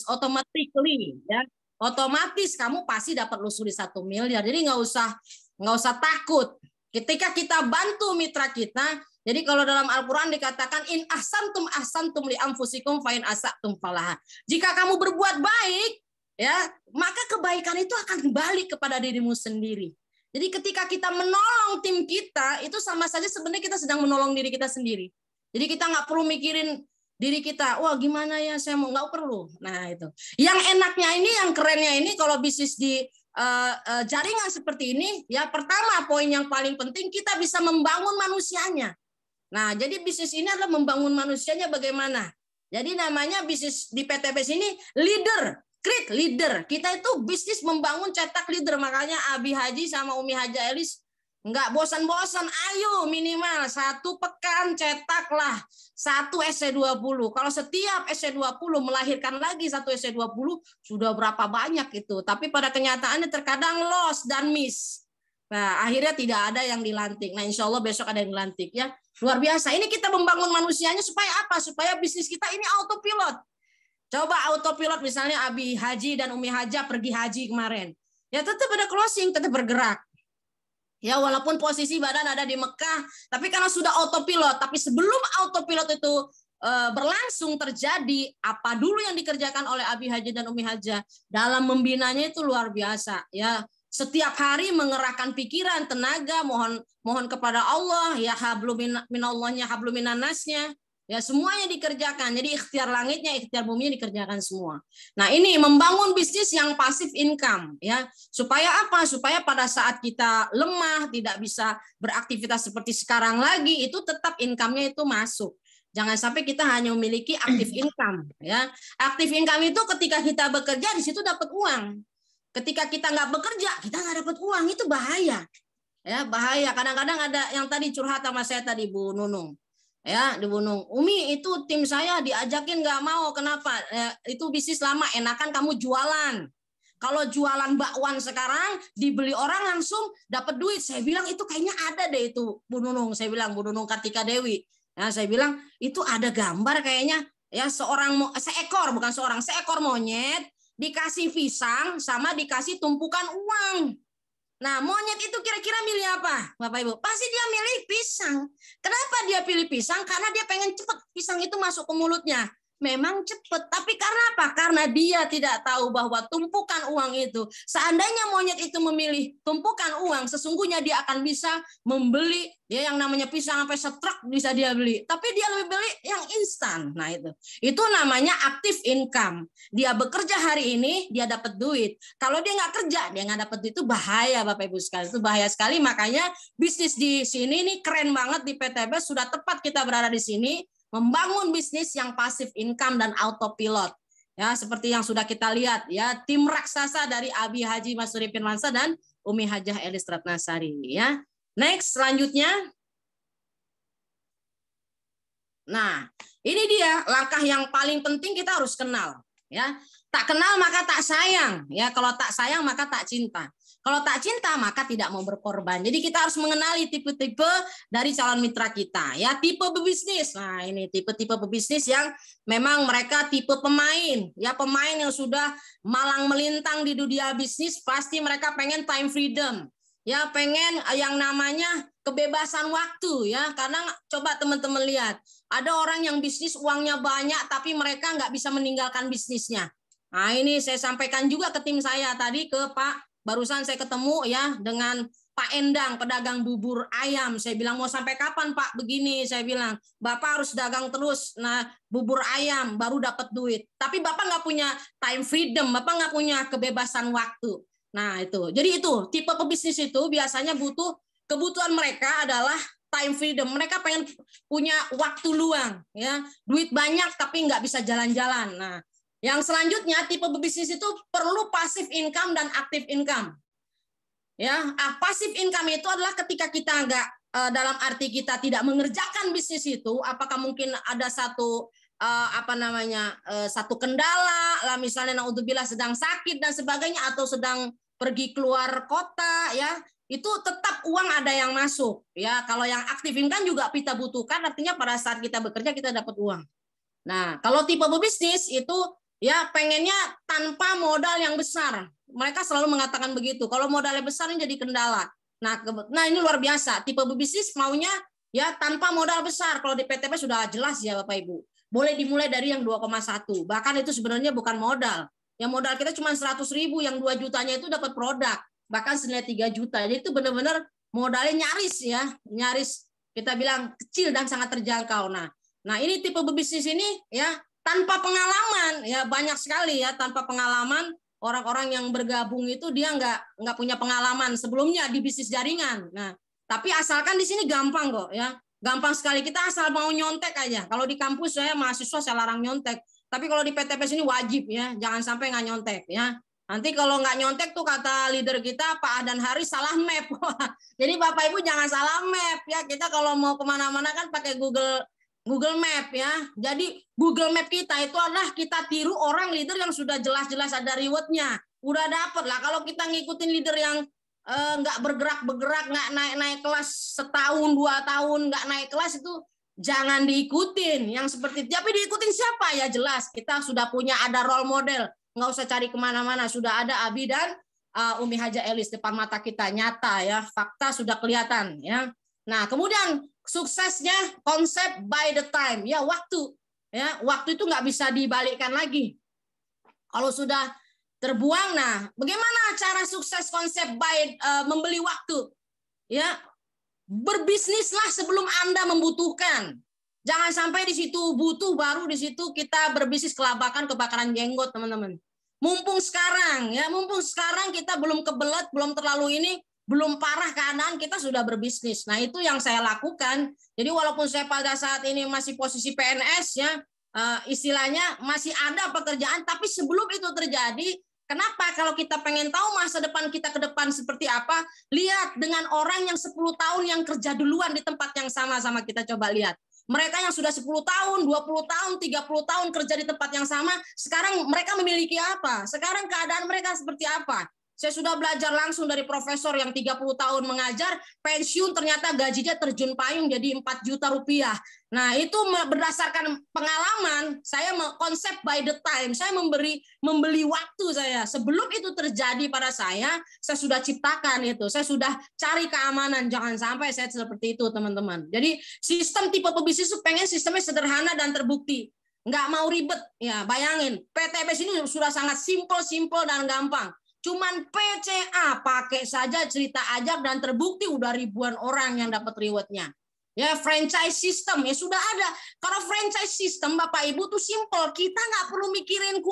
automatically ya. Otomatis kamu pasti dapat lusuri 1 miliar. Jadi nggak usah takut. Ketika kita bantu mitra kita, jadi kalau dalam Al-Quran dikatakan in ahsantum li anfusikum fa in asatum falaha. Jika kamu berbuat baik, ya, maka kebaikan itu akan balik kepada dirimu sendiri. Jadi ketika kita menolong tim kita, itu sama saja sebenarnya kita sedang menolong diri kita sendiri. Jadi kita nggak perlu mikirin diri kita, wah gimana ya saya mau, nggak perlu. Nah itu. Yang enaknya ini, yang kerennya ini kalau bisnis di jaringan seperti ini, ya pertama poin yang paling penting kita bisa membangun manusianya. Nah jadi bisnis ini adalah membangun manusianya bagaimana? Jadi namanya bisnis di PTBS ini leader, create leader. Kita itu bisnis membangun cetak leader, makanya Abi Haji sama Umi Haja Elis nggak bosan-bosan, ayo minimal 1 pekan cetaklah 1 SC20. Kalau setiap SC20 melahirkan lagi 1 SC20, sudah berapa banyak itu. Tapi pada kenyataannya terkadang loss dan miss. Nah, akhirnya tidak ada yang dilantik. Nah, insya Allah besok ada yang dilantik ya. Luar biasa. Ini kita membangun manusianya supaya apa? Supaya bisnis kita ini autopilot. Coba autopilot misalnya Abi Haji dan Umi Haja pergi haji kemarin. Ya tetap ada closing, tetap bergerak. Ya walaupun posisi badan ada di Mekah, tapi karena sudah autopilot. Tapi sebelum autopilot itu berlangsung terjadi, apa dulu yang dikerjakan oleh Abi Haji dan Umi Haja dalam membinanya itu luar biasa. Ya setiap hari mengerahkan pikiran, tenaga, mohon kepada Allah, ya hablum minallahnya, hablum minannasnya. Ya semuanya dikerjakan. Jadi ikhtiar langitnya, ikhtiar buminya dikerjakan semua. Nah, ini membangun bisnis yang pasif income ya. Supaya apa? Supaya pada saat kita lemah, tidak bisa beraktivitas seperti sekarang lagi, itu tetap income-nya itu masuk. Jangan sampai kita hanya memiliki aktif income ya. Aktif income itu ketika kita bekerja di situ dapat uang. Ketika kita nggak bekerja, kita nggak dapat uang, itu bahaya. Ya, bahaya. Kadang-kadang ada yang tadi curhat sama saya tadi Bu Nunung. Ya di Gunung Umi itu tim saya diajakin nggak mau, kenapa? Itu bisnis lama, enakan kamu jualan. Kalau jualan bakwan sekarang dibeli orang langsung dapat duit. Saya bilang itu kayaknya ada deh itu Bu Nunung. Saya bilang Bu Nunung Kartika Dewi. Nah, saya bilang itu ada gambar kayaknya ya seekor monyet dikasih pisang sama dikasih tumpukan uang. Nah, monyet itu kira-kira milih apa, Bapak Ibu? Pasti dia milih pisang. Kenapa dia pilih pisang? Karena dia pengen cepat pisang itu masuk ke mulutnya. Memang cepat, tapi karena apa? Karena dia tidak tahu bahwa tumpukan uang itu, seandainya monyet itu memilih tumpukan uang, sesungguhnya dia akan bisa membeli ya yang namanya pisang sampai setruk bisa dia beli. Tapi dia lebih beli yang instan. Nah itu namanya aktif income. Dia bekerja hari ini, dia dapat duit. Kalau dia nggak kerja, dia nggak dapat duit. Itu bahaya Bapak Ibu sekalian. Itu bahaya sekali. Makanya bisnis di sini ini keren banget di PTB. Sudah tepat kita berada di sini. Membangun bisnis yang pasif income dan autopilot. Ya, seperti yang sudah kita lihat ya, tim raksasa dari Abi Haji Masuri Firmansyah dan Umi Hajah Elis Ratnasari ya. Next selanjutnya. Nah, ini dia langkah yang paling penting kita harus kenal ya. Tak kenal maka tak sayang ya. Kalau tak sayang maka tak cinta. Kalau tak cinta maka tidak mau berkorban. Jadi kita harus mengenali tipe-tipe dari calon mitra kita ya. Tipe pebisnis. Nah, ini tipe-tipe pebisnis yang memang mereka tipe pemain ya, pemain yang sudah malang melintang di dunia bisnis, pasti mereka pengen time freedom. Ya, pengen yang namanya kebebasan waktu ya. Karena coba teman-teman lihat, ada orang yang bisnis uangnya banyak tapi mereka nggak bisa meninggalkan bisnisnya. Nah, ini saya sampaikan juga ke tim saya tadi, ke Pak. Barusan saya ketemu ya dengan Pak Endang, pedagang bubur ayam. Saya bilang, mau sampai kapan Pak begini? Saya bilang, Bapak harus dagang terus. Nah, bubur ayam baru dapat duit. Tapi Bapak nggak punya time freedom, Bapak nggak punya kebebasan waktu. Nah, itu. Jadi itu, tipe pebisnis itu biasanya kebutuhan mereka adalah time freedom. Mereka pengen punya waktu luang, ya, duit banyak tapi nggak bisa jalan-jalan. Nah, yang selanjutnya tipe pebisnis itu perlu passive income dan active income. Ya, passive income itu adalah ketika kita nggak dalam arti kita tidak mengerjakan bisnis itu, apakah mungkin ada satu satu kendala lah, misalnya naudzubillah sedang sakit dan sebagainya, atau sedang pergi keluar kota ya, itu tetap uang ada yang masuk ya. Kalau yang active income juga kita butuhkan, artinya pada saat kita bekerja kita dapat uang. Nah, kalau tipe pebisnis itu ya pengennya tanpa modal yang besar. Mereka selalu mengatakan begitu. Kalau modalnya besar ini jadi kendala. Nah ini luar biasa. Tipe bisnis maunya ya tanpa modal besar. Kalau di PTP sudah jelas ya Bapak Ibu. Boleh dimulai dari yang 2,1. Bahkan itu sebenarnya bukan modal. Yang modal kita cuma 100.000, yang 2 jutanya itu dapat produk. Bahkan senilai 3 juta. Jadi itu benar-benar modalnya nyaris ya. Nyaris kita bilang kecil dan sangat terjangkau. Nah ini tipe bisnis ini ya tanpa pengalaman ya, banyak sekali ya tanpa pengalaman. Orang-orang yang bergabung itu dia nggak punya pengalaman sebelumnya di bisnis jaringan. Nah, tapi asalkan di sini gampang kok ya, gampang sekali. Kita asal mau nyontek aja. Kalau di kampus saya mahasiswa saya larang nyontek. Tapi kalau di PTP sini wajib ya, jangan sampai nggak nyontek ya. Nanti kalau nggak nyontek tuh kata leader kita Pak Ahdan Haris salah map. Jadi Bapak Ibu jangan salah map ya. Kita kalau mau kemana-mana kan pakai Google Map ya. Jadi Google Map kita itu adalah kita tiru orang leader yang sudah jelas-jelas ada rewardnya. Udah dapet lah. Kalau kita ngikutin leader yang nggak bergerak, nggak naik-naik kelas setahun, 2 tahun, nggak naik kelas itu jangan diikutin. Yang seperti itu. Tapi diikutin siapa? Ya jelas. Kita sudah punya ada role model. Nggak usah cari kemana-mana. Sudah ada Abi dan Umi Haja Elis depan mata kita. Nyata ya. Fakta sudah kelihatan ya. Nah kemudian suksesnya konsep by the time ya, waktu itu nggak bisa dibalikkan lagi kalau sudah terbuang. Nah bagaimana cara sukses konsep by membeli waktu ya, berbisnislah sebelum Anda membutuhkan. Jangan sampai di situ butuh baru di situ kita berbisnis kebakaran jenggot teman-teman. Mumpung sekarang kita belum kebelet, belum terlalu ini, belum parah keadaan, kita sudah berbisnis. Nah itu yang saya lakukan. Jadi walaupun saya pada saat ini masih posisi PNS ya, istilahnya masih ada pekerjaan, tapi sebelum itu terjadi, kenapa kalau kita pengen tahu masa depan kita ke depan seperti apa, lihat dengan orang yang 10 tahun yang kerja duluan di tempat yang sama-sama, kita coba lihat. Mereka yang sudah 10 tahun, 20 tahun, 30 tahun kerja di tempat yang sama, sekarang mereka memiliki apa? Sekarang keadaan mereka seperti apa? Saya sudah belajar langsung dari profesor yang 30 tahun mengajar, pensiun ternyata gajinya terjun payung jadi 4 juta rupiah. Nah itu berdasarkan pengalaman, saya konsep by the time, saya membeli waktu saya. Sebelum itu terjadi pada saya sudah ciptakan itu, saya sudah cari keamanan, jangan sampai saya seperti itu teman-teman. Jadi sistem tipe pebisnis itu pengen sistemnya sederhana dan terbukti. Nggak mau ribet, ya bayangin, PTBS ini sudah sangat simple dan gampang. Cuman PCA pakai saja cerita ajab dan terbukti udah ribuan orang yang dapat rewardnya. Ya franchise system ya sudah ada. Kalau franchise system Bapak Ibu tuh simple. Kita nggak perlu mikirin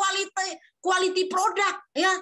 quality produk ya.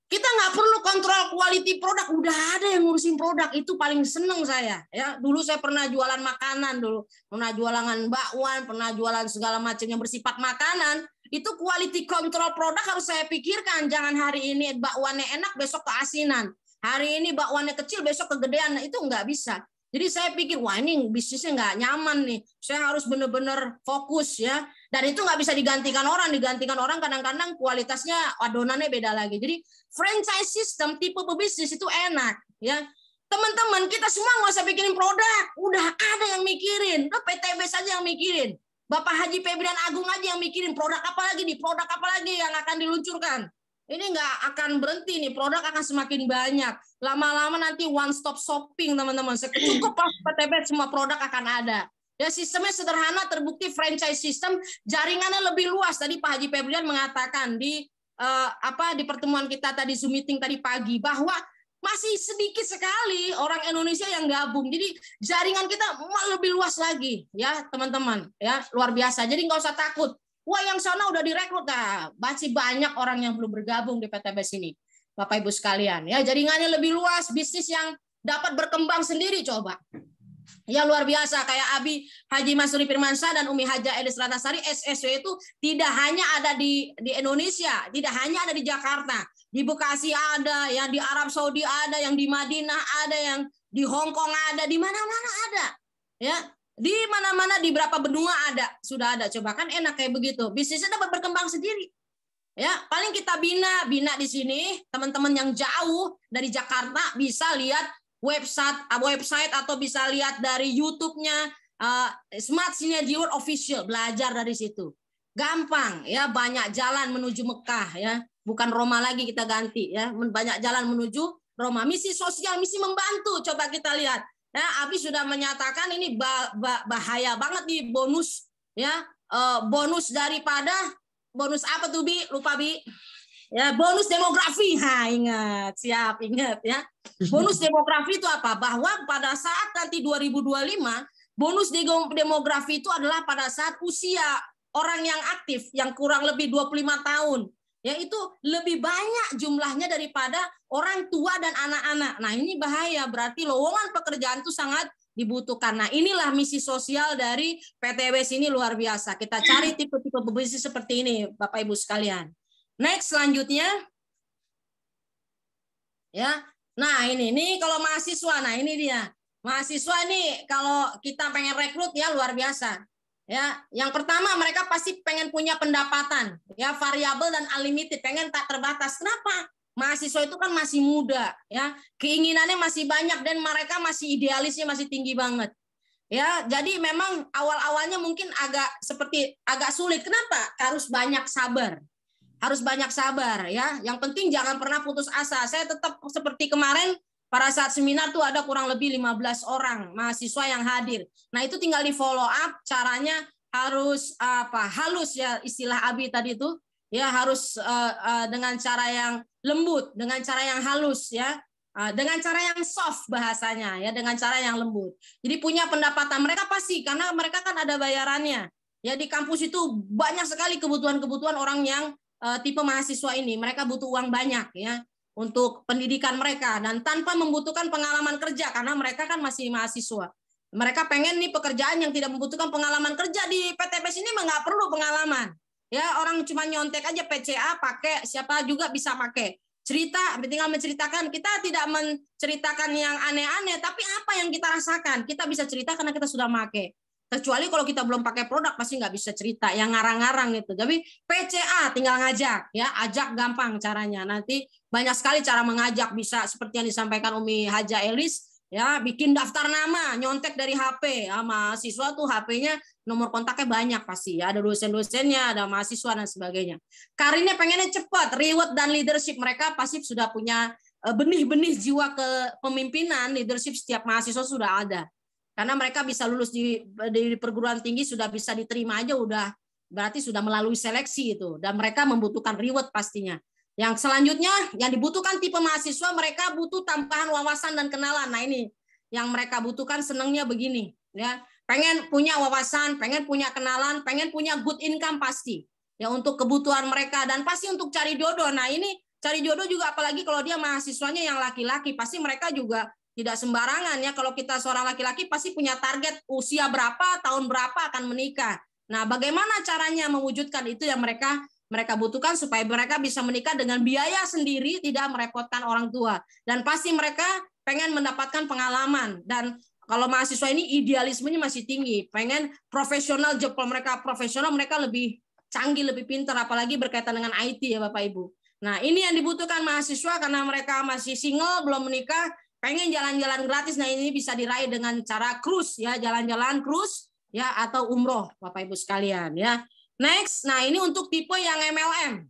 Kita nggak perlu kontrol quality produk. Udah ada yang ngurusin produk, itu paling seneng saya. Ya dulu saya pernah jualan makanan dulu, pernah jualan bakwan, pernah jualan segala macam yang bersifat makanan. Itu quality control produk harus saya pikirkan. Jangan hari ini bakwannya enak, besok keasinan. Hari ini bakwannya kecil, besok kegedean. Nah, itu nggak bisa. Jadi saya pikir, wah ini bisnisnya nggak nyaman nih. Saya harus benar-benar fokus ya. Dan itu nggak bisa digantikan orang. Digantikan orang kadang-kadang kualitasnya adonannya beda lagi. Jadi franchise system tipe pebisnis itu enak ya. Teman-teman kita semua nggak usah bikinin produk. Udah ada yang mikirin. Udah PTB saja yang mikirin. Bapak Haji Febrian Agung aja yang mikirin produk apa lagi nih, produk apa lagi yang akan diluncurkan. Ini nggak akan berhenti nih, produk akan semakin banyak. Lama-lama nanti one stop shopping teman-teman. Cukup pas PTB semua produk akan ada. Ya sistemnya sederhana, terbukti franchise system, jaringannya lebih luas. Tadi Pak Haji Febrian mengatakan di pertemuan kita tadi Zoom meeting tadi pagi bahwa masih sedikit sekali orang Indonesia yang gabung. Jadi jaringan kita lebih luas lagi ya teman-teman ya, luar biasa. Jadi nggak usah takut. Wah yang sana udah direkrut, nah, masih banyak orang yang belum bergabung di PTB sini. Bapak Ibu sekalian ya, jaringannya lebih luas, bisnis yang dapat berkembang sendiri coba. Ya luar biasa, kayak Abi Haji Masuri Firmansyah dan Umi Haja Elis Ratnasari, SSW itu tidak hanya ada di Indonesia, tidak hanya ada di Jakarta, di Bekasi ada, yang di Arab Saudi ada, yang di Madinah ada, yang di Hong Kong ada, di mana-mana ada. Ya, di mana-mana di berapa benua ada, sudah ada. Coba kan enak kayak begitu. Bisnisnya dapat berkembang sendiri. Ya, paling kita bina di sini, teman-teman yang jauh dari Jakarta bisa lihat website atau bisa lihat dari YouTube-nya Smart Synergy World Official, belajar dari situ. gampang ya, banyak jalan menuju Mekah ya, bukan Roma lagi kita ganti ya, banyak jalan menuju Roma. Misi sosial, misi membantu, coba kita lihat ya. Abi sudah menyatakan ini bahaya banget nih bonus ya, bonus daripada bonus apa tuh Bi, lupa Bi ya, bonus demografi. Ingat, siap, ingat ya. Bonus demografi itu apa? Bahwa pada saat nanti 2025 bonus demografi itu adalah pada saat usia orang yang aktif yang kurang lebih 25 tahun. Ya, itu lebih banyak jumlahnya daripada orang tua dan anak-anak. Nah, ini bahaya, berarti lowongan pekerjaan itu sangat dibutuhkan. Nah, inilah misi sosial dari PTBS ini luar biasa. Kita cari tipe-tipe bisnis seperti ini, Bapak Ibu sekalian. Next, selanjutnya. Ya. Nah, ini kalau mahasiswa, nah ini dia. Mahasiswa ini kalau kita pengen rekrut ya luar biasa. Ya, yang pertama mereka pasti pengen punya pendapatan, ya variabel dan unlimited, pengen tak terbatas. Kenapa? Mahasiswa itu kan masih muda, ya keinginannya masih banyak dan mereka masih idealisnya masih tinggi banget. Ya, jadi memang awal-awalnya mungkin agak sulit. Kenapa? Harus banyak sabar. Harus banyak sabar ya. Yang penting jangan pernah putus asa. Saya tetap seperti kemarin pada saat seminar tuh ada kurang lebih 15 orang mahasiswa yang hadir. Nah, itu tinggal di follow up, caranya harus halus ya, istilah Abi tadi itu ya, harus dengan cara yang lembut, dengan cara yang halus ya. Dengan cara yang soft bahasanya ya, dengan cara yang lembut. Jadi punya pendapatan mereka pasti, karena mereka kan ada bayarannya. Ya, di kampus itu banyak sekali kebutuhan-kebutuhan orang yang tipe mahasiswa ini. Mereka butuh uang banyak ya untuk pendidikan mereka dan tanpa membutuhkan pengalaman kerja karena mereka kan masih mahasiswa. Mereka pengen nih pekerjaan yang tidak membutuhkan pengalaman kerja. Di PTBS ini nggak perlu pengalaman. Ya, orang cuma nyontek aja PCA pakai, siapa juga bisa pakai. Cerita, tinggal menceritakan. Kita tidak menceritakan yang aneh-aneh, tapi apa yang kita rasakan. Kita bisa cerita karena kita sudah pakai. Kecuali kalau kita belum pakai produk pasti nggak bisa cerita yang ngarang-ngarang gitu. Tapi PCA tinggal ngajak ya, ajak gampang caranya. Nanti banyak sekali cara mengajak, bisa seperti yang disampaikan Umi Haja Elis ya, bikin daftar nama, nyontek dari HP. Ya, mahasiswa tuh HP-nya nomor kontaknya banyak pasti ya, ada dosen-dosennya, ada mahasiswa dan sebagainya. Karirnya pengennya cepat, reward dan leadership, mereka pasti sudah punya benih-benih jiwa kepemimpinan, leadership setiap mahasiswa sudah ada. Karena mereka bisa lulus di perguruan tinggi, sudah bisa diterima aja udah berarti sudah melalui seleksi itu, dan mereka membutuhkan reward pastinya. Yang selanjutnya yang dibutuhkan tipe mahasiswa, mereka butuh tambahan wawasan dan kenalan. Nah, ini yang mereka butuhkan, senangnya begini ya. Pengen punya wawasan, pengen punya kenalan, pengen punya good income pasti. Ya, untuk kebutuhan mereka dan pasti untuk cari jodoh. Nah, ini cari jodoh juga apalagi kalau dia mahasiswanya yang laki-laki, pasti mereka juga tidak sembarangan ya. Kalau kita seorang laki-laki pasti punya target usia berapa, tahun berapa akan menikah. Nah, bagaimana caranya mewujudkan itu yang mereka butuhkan supaya mereka bisa menikah dengan biaya sendiri, tidak merepotkan orang tua. Dan pasti mereka pengen mendapatkan pengalaman. Dan kalau mahasiswa ini idealismenya masih tinggi, pengen profesional job. Kalau mereka profesional, mereka lebih canggih, lebih pintar, apalagi berkaitan dengan IT ya Bapak Ibu. Nah, ini yang dibutuhkan mahasiswa karena mereka masih single, belum menikah, pengen jalan-jalan gratis. Nah, ini bisa diraih dengan cara cruise ya, jalan-jalan cruise ya, atau umroh Bapak Ibu sekalian ya. Next, nah ini untuk tipe yang MLM.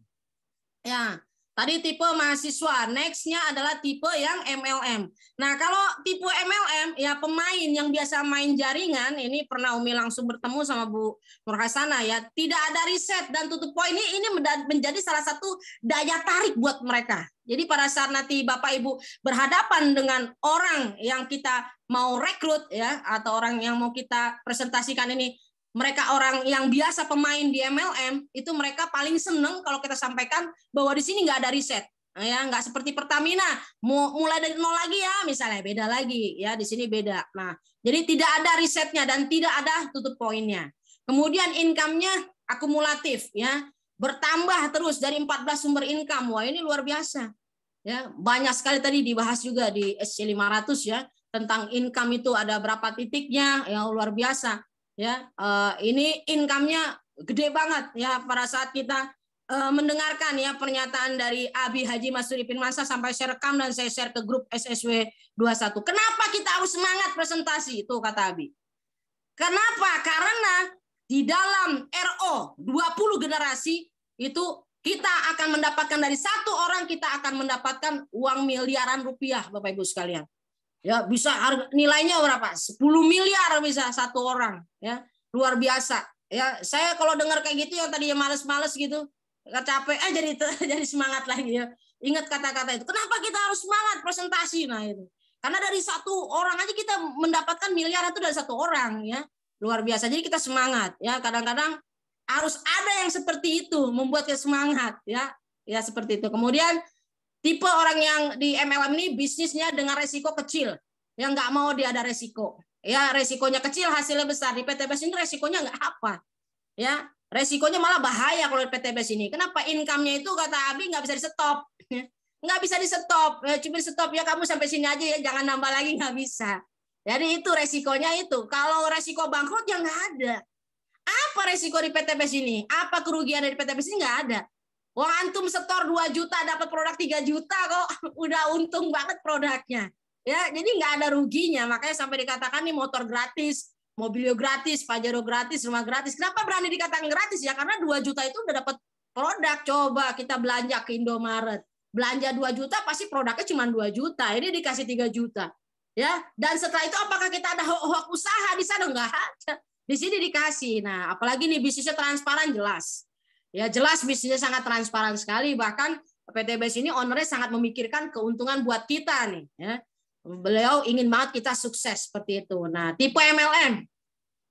Ya, tadi tipe mahasiswa. Next-nya adalah tipe yang MLM. Nah, kalau tipe MLM, ya pemain yang biasa main jaringan, ini pernah Umi langsung bertemu sama Bu Nur Hasanah ya, tidak ada riset dan tutup poin. Ini menjadi salah satu daya tarik buat mereka. Jadi pada saat nanti Bapak Ibu berhadapan dengan orang yang kita mau rekrut ya, atau orang yang mau kita presentasikan ini, mereka orang yang biasa pemain di MLM, itu mereka paling seneng kalau kita sampaikan bahwa di sini nggak ada riset. Ya, nggak seperti Pertamina, mulai dari nol lagi ya, misalnya beda lagi ya, di sini beda. Nah, jadi tidak ada risetnya dan tidak ada tutup poinnya. Kemudian income-nya akumulatif ya, bertambah terus dari 14 sumber income. Wah, ini luar biasa. Ya, banyak sekali tadi dibahas juga di SC500 ya, tentang income itu ada berapa titiknya, ya luar biasa. Ya, ini income-nya gede banget ya pada saat kita mendengarkan ya pernyataan dari Abi Haji Masuri Pinmasa, sampai saya rekam dan saya share ke grup SSW 21. Kenapa kita harus semangat presentasi itu, kata Abi. Kenapa? Karena di dalam RO 20 generasi itu kita akan mendapatkan dari satu orang kita akan mendapatkan uang miliaran rupiah, Bapak Ibu sekalian. Ya, bisa harga nilainya berapa? 10 miliar bisa satu orang, ya. Luar biasa. Ya, saya kalau dengar kayak gitu yang tadinya males-males gitu, capek jadi semangat lagi ya. Ingat kata-kata itu. Kenapa kita harus semangat presentasi? Nah, itu. Karena dari satu orang aja kita mendapatkan miliar itu dari satu orang, ya. Luar biasa. Jadi kita semangat, ya. Kadang-kadang harus ada yang seperti itu membuat kita semangat, ya. Ya seperti itu. Kemudian tipe orang yang di MLM ini bisnisnya dengan resiko kecil, yang nggak mau dia ada resiko. Ya, resikonya kecil, hasilnya besar. Di PTBS ini resikonya nggak apa. Ya, resikonya malah bahaya kalau di PTBS ini. Kenapa? Income-nya itu kata Abi nggak bisa di-stop. Nggak bisa di-stop. Cuma di-stop ya kamu sampai sini aja ya, jangan nambah lagi, nggak bisa. Jadi itu resikonya itu. Kalau resiko bangkrut ya nggak ada. Apa resiko di PTBS ini? Apa kerugian dari PTBS ini? Nggak ada. Wong antum setor 2 juta dapat produk 3 juta kok udah untung banget produknya. Ya, jadi nggak ada ruginya. Makanya sampai dikatakan nih motor gratis, mobil gratis, Pajero gratis, rumah gratis. Kenapa berani dikatakan gratis ya? Karena 2 juta itu udah dapat produk. Coba kita belanja ke Indomaret. Belanja 2 juta pasti produknya cuma 2 juta. Ini dikasih 3 juta. Ya, dan setelah itu apakah kita ada hok usaha di sana? Nggak ada. Di sini dikasih. Nah, apalagi nih bisnisnya transparan jelas. Ya jelas bisnisnya sangat transparan sekali. Bahkan PTBS ini ownernya sangat memikirkan keuntungan buat kita nih. Ya. Beliau ingin banget kita sukses seperti itu. Nah, tipe MLM,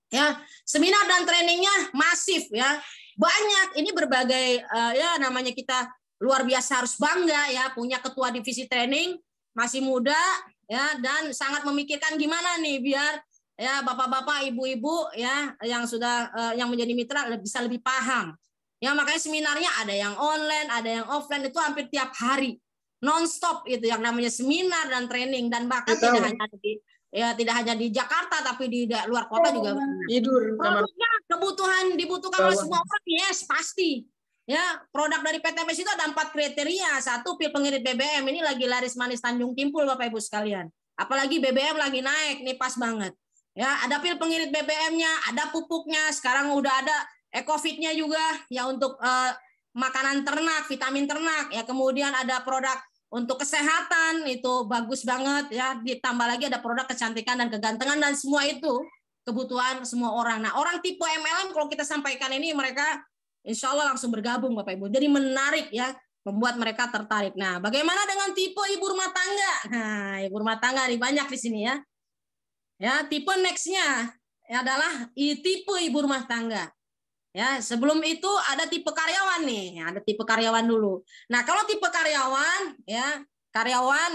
ya seminar dan trainingnya masif ya, banyak. Ini berbagai ya namanya kita luar biasa harus bangga ya punya ketua divisi training masih muda ya dan sangat memikirkan gimana nih biar ya bapak-bapak, ibu-ibu ya yang sudah yang menjadi mitra bisa lebih paham. Ya makanya seminarnya ada yang online, ada yang offline itu hampir tiap hari. Non-stop itu yang namanya seminar dan training dan bahkan tidak hanya di Jakarta tapi di luar kota juga. Tidur. Produknya dibutuhkan oleh semua orang, yes pasti. Ya, produk dari PTBS itu ada 4 kriteria. 1 pil pengirit BBM ini lagi laris manis Tanjung Timpul Bapak Ibu sekalian. Apalagi BBM lagi naik nih pas banget. Ya, ada pil pengirit BBM-nya, ada pupuknya, sekarang udah ada EcoFit-nya juga ya untuk makanan ternak, vitamin ternak ya. Kemudian ada produk untuk kesehatan itu bagus banget ya. Ditambah lagi ada produk kecantikan dan kegantengan dan semua itu kebutuhan semua orang. Nah, orang tipe MLM kalau kita sampaikan ini mereka insya Allah langsung bergabung Bapak Ibu. Jadi menarik ya, membuat mereka tertarik. Nah, bagaimana dengan tipe ibu rumah tangga? Nah, ibu rumah tangga nih banyak di sini ya. Ya, tipe next-nya adalah tipe ibu rumah tangga. Ya, sebelum itu ada tipe karyawan nih, ada tipe karyawan dulu. Nah, kalau tipe karyawan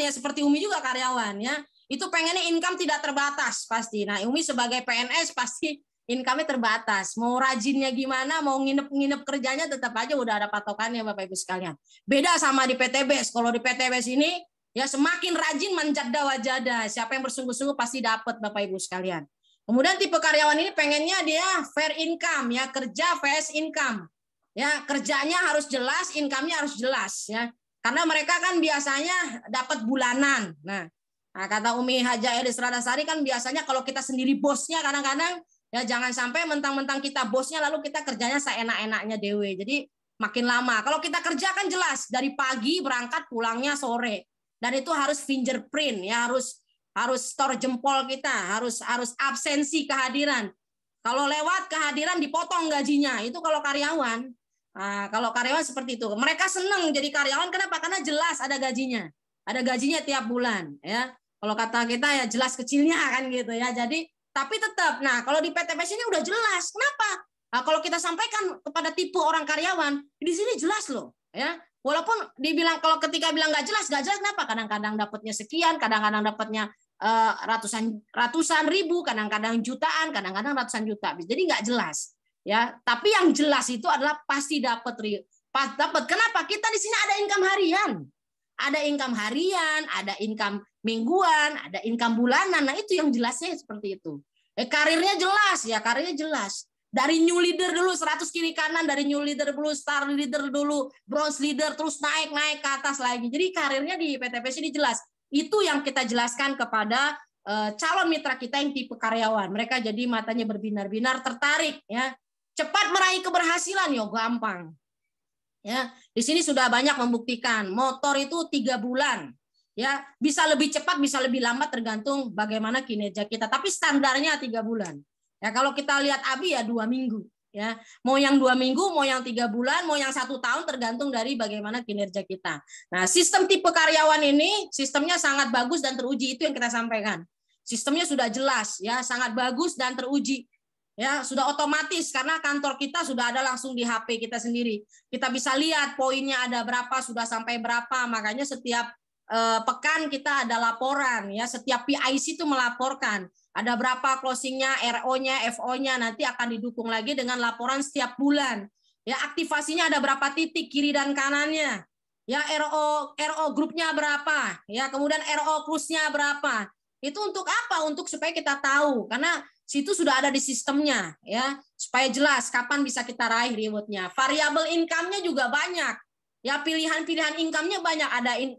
ya seperti Umi juga karyawan ya, itu pengennya income tidak terbatas pasti. Nah, Umi sebagai PNS pasti income-nya terbatas. Mau rajinnya gimana, mau nginep kerjanya tetap aja udah ada patokannya Bapak Ibu sekalian. Beda sama di PTBS. Kalau di PTBS ini ya semakin rajin manjada wajada. Siapa yang bersungguh-sungguh pasti dapat Bapak Ibu sekalian. Kemudian tipe karyawan ini pengennya dia fair income ya, kerja vs income. Ya, kerjanya harus jelas, income-nya harus jelas ya. Karena mereka kan biasanya dapat bulanan. Nah, kata Umi Haja Elis Radasari kan biasanya kalau kita sendiri bosnya kadang-kadang ya jangan sampai mentang-mentang kita bosnya lalu kita kerjanya seenak-enaknya dewe. Jadi makin lama. Kalau kita kerja kan jelas dari pagi berangkat pulangnya sore. Dan itu harus fingerprint ya, harus store jempol kita, harus absensi kehadiran. Kalau lewat kehadiran dipotong gajinya. Itu kalau karyawan. Nah, kalau karyawan seperti itu. Mereka senang jadi karyawan kenapa? Karena jelas ada gajinya. Ada gajinya tiap bulan ya. Kalau kata kita ya jelas kecilnya kan gitu ya. Jadi tapi tetap nah kalau di PTBS ini udah jelas. Kenapa? Nah, kalau kita sampaikan kepada tipe orang karyawan, di sini jelas loh ya. Walaupun dibilang kalau ketika bilang nggak jelas kenapa? Kadang-kadang dapatnya sekian, kadang-kadang dapatnya ratusan ribu, kadang-kadang jutaan, kadang-kadang ratusan juta. Jadi nggak jelas, ya. Tapi yang jelas itu adalah pasti dapat. Kenapa? Kita di sini ada income harian, ada income mingguan, ada income bulanan. Nah itu yang jelasnya seperti itu. Karirnya jelas, ya karirnya jelas. Dari new leader dulu 100 kiri kanan, dari new leader dulu, star leader dulu, bronze leader, terus naik ke atas lagi. Jadi karirnya di PTBS ini jelas. Itu yang kita jelaskan kepada calon mitra kita yang tipe karyawan. Mereka jadi matanya berbinar-binar tertarik ya. Cepat meraih keberhasilan, yo gampang. Ya, di sini sudah banyak membuktikan motor itu 3 bulan. Ya, bisa lebih cepat, bisa lebih lambat tergantung bagaimana kinerja kita. Tapi standarnya 3 bulan. Ya, kalau kita lihat Abi ya 2 minggu. Ya, mau yang 2 minggu, mau yang 3 bulan, mau yang 1 tahun tergantung dari bagaimana kinerja kita. Nah, sistem tipe karyawan ini sistemnya sangat bagus dan teruji, itu yang kita sampaikan. Sistemnya sudah jelas, ya, sangat bagus dan teruji. Ya, sudah otomatis karena kantor kita sudah ada langsung di HP kita sendiri. Kita bisa lihat poinnya ada berapa, sudah sampai berapa. Makanya setiap pekan kita ada laporan, ya, setiap PIC itu melaporkan ada berapa closingnya, RO-nya, FO-nya, nanti akan didukung lagi dengan laporan setiap bulan. Ya, aktivasinya ada berapa titik kiri dan kanannya. Ya, RO grupnya berapa, ya, kemudian RO plusnya berapa. Itu untuk apa? Untuk supaya kita tahu, karena situ sudah ada di sistemnya, ya, supaya jelas kapan bisa kita raih rewardnya. Variabel income-nya juga banyak. Ya, pilihan-pilihan income-nya banyak.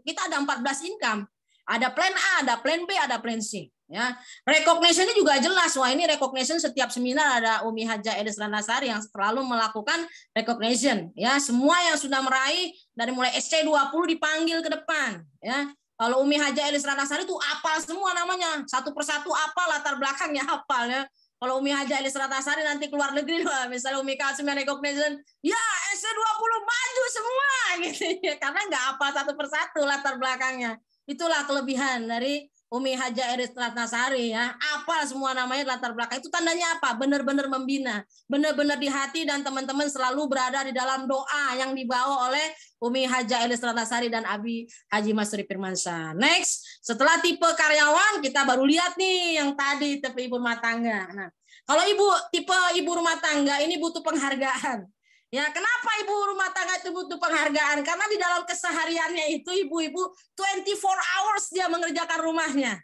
Kita ada 14 income. Ada plan A, ada plan B, ada plan C. Ya, recognition-nya juga jelas. Wah, ini recognition setiap seminar ada Umi Haja Edes Ranasari yang selalu melakukan recognition. Ya, semua yang sudah meraih dari mulai SC20 dipanggil ke depan. Ya, kalau Umi Haja Edes Ranasari itu apal semua namanya, satu persatu apal, latar belakangnya apal, ya. Kalau Umi Haja Edes Ranasari nanti keluar negeri, misalnya Umi Kasum yang recognition, ya SC20 maju semua, gitu ya, karena nggak apal satu persatu latar belakangnya. Itulah kelebihan dari Umi Haja Edes Ratnasari, ya, apal semua namanya latar belakang. Itu tandanya apa? Benar-benar membina, benar-benar di hati, dan teman-teman selalu berada di dalam doa yang dibawa oleh Umi Haja Edes Ratnasari dan Abi Haji Masuri Firmansyah. Next, setelah tipe karyawan kita baru lihat nih yang tadi tipe ibu rumah tangga. Nah, kalau tipe ibu rumah tangga ini butuh penghargaan. Ya, kenapa ibu rumah tangga itu butuh penghargaan? Karena di dalam kesehariannya itu ibu-ibu 24 hours dia mengerjakan rumahnya.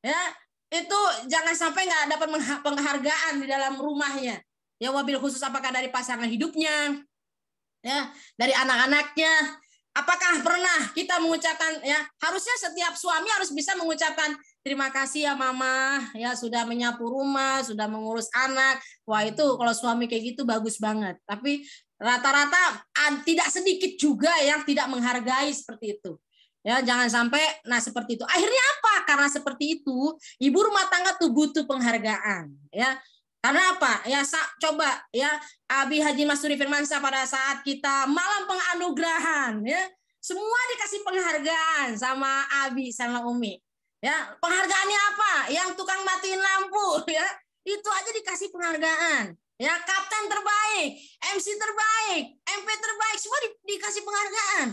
Ya, itu jangan sampai nggak dapat penghargaan di dalam rumahnya. Ya, wabil khusus apakah dari pasangan hidupnya, ya, dari anak-anaknya. Apakah pernah kita mengucapkan, ya, harusnya setiap suami harus bisa mengucapkan terima kasih ya mama, ya, sudah menyapu rumah, sudah mengurus anak. Wah, itu kalau suami kayak gitu bagus banget. Tapi rata-rata tidak sedikit juga yang tidak menghargai seperti itu. Ya, jangan sampai seperti itu. Akhirnya apa? Karena seperti itu, ibu rumah tangga tuh butuh penghargaan, ya. Karena apa? Ya, coba ya, Abi Haji Masuri Firmansyah pada saat kita malam penganugerahan, ya, semua dikasih penghargaan sama Abi sama Umi. Ya, penghargaannya apa? Yang tukang matiin lampu, ya, itu aja dikasih penghargaan. Ya, kapten terbaik, MC terbaik, MP terbaik, semua dikasih penghargaan.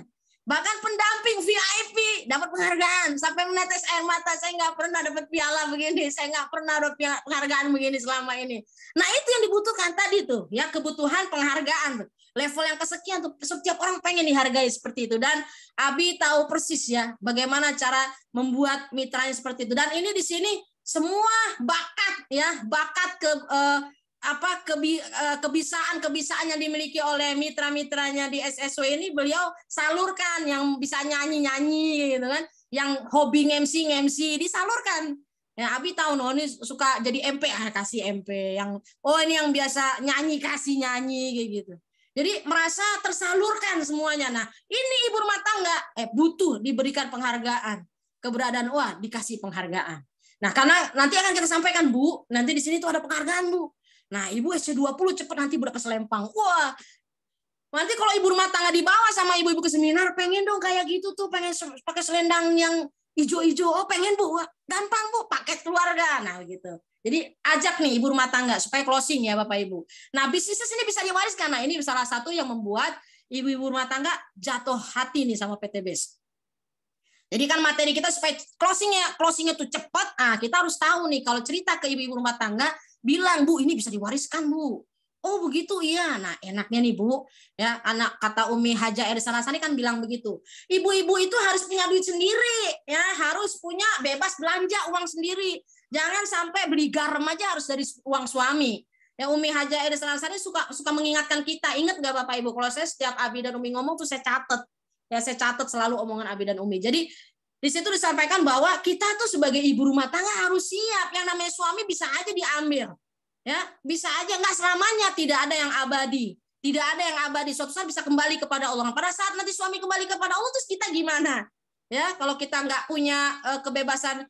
Bahkan pendamping VIP dapat penghargaan sampai menetes air mata. Saya nggak pernah dapat piala begini, saya nggak pernah dapat penghargaan begini selama ini. Nah, itu yang dibutuhkan tadi tuh, ya, kebutuhan penghargaan. Level yang kesekian tuh, setiap orang pengen dihargai seperti itu. Dan Abi tahu persis, ya, bagaimana cara membuat mitranya seperti itu. Dan ini di sini semua bakat, ya, bakat kebisaan yang dimiliki oleh mitra-mitranya di SSW ini beliau salurkan. Yang bisa nyanyi gitu kan, yang hobi MC disalurkan. Ya, Abi tahu ini suka jadi MP, kasih MP. Yang ini yang biasa nyanyi kasih nyanyi kayak gitu. Jadi merasa tersalurkan semuanya. Nah, ini ibu rumah tangga butuh diberikan penghargaan. Keberadaan dikasih penghargaan. Nah, karena nanti akan kita sampaikan, Bu, nanti di sini tuh ada penghargaan, Bu. Nah, ibu SC20 cepat nanti udah ke Selempang. Wah, nanti kalau ibu rumah tangga dibawa sama ibu-ibu ke seminar, pengen dong kayak gitu tuh, pengen pakai selendang yang hijau-hijau. Oh, pengen, Bu. Gampang, Bu, paket keluarga. Nah, gitu. Jadi ajak nih ibu rumah tangga supaya closing, ya, Bapak Ibu. Nah, bisnisnya ini bisa diwariskan. Nah, ini salah satu yang membuat ibu-ibu rumah tangga jatuh hati nih sama PT BES. Jadi kan materi kita supaya closingnya tuh cepat. Kita harus tahu nih, kalau cerita ke ibu-ibu rumah tangga, bilang, Bu, ini bisa diwariskan, Bu. Oh, begitu, iya. Nah, enaknya nih, Bu, ya, anak kata Umi Haja Edes Ranasari kan bilang begitu. Ibu-ibu itu harus punya duit sendiri, ya, harus punya bebas belanja uang sendiri. Jangan sampai beli garam aja harus dari uang suami. Ya, Umi Haja Edes Ranasari suka mengingatkan kita. Ingat nggak, Bapak Ibu, kalau saya setiap Abi dan Umi ngomong tuh saya catat. Ya, saya catat selalu omongan Abi dan Umi. Jadi di situ disampaikan bahwa kita tuh sebagai ibu rumah tangga harus siap. Yang namanya suami bisa aja diambil. Ya, bisa aja, nggak selamanya, tidak ada yang abadi. Tidak ada yang abadi. Suatu saat bisa kembali kepada Allah. Pada saat nanti suami kembali kepada Allah, terus kita gimana? Ya, kalau kita nggak punya kebebasan,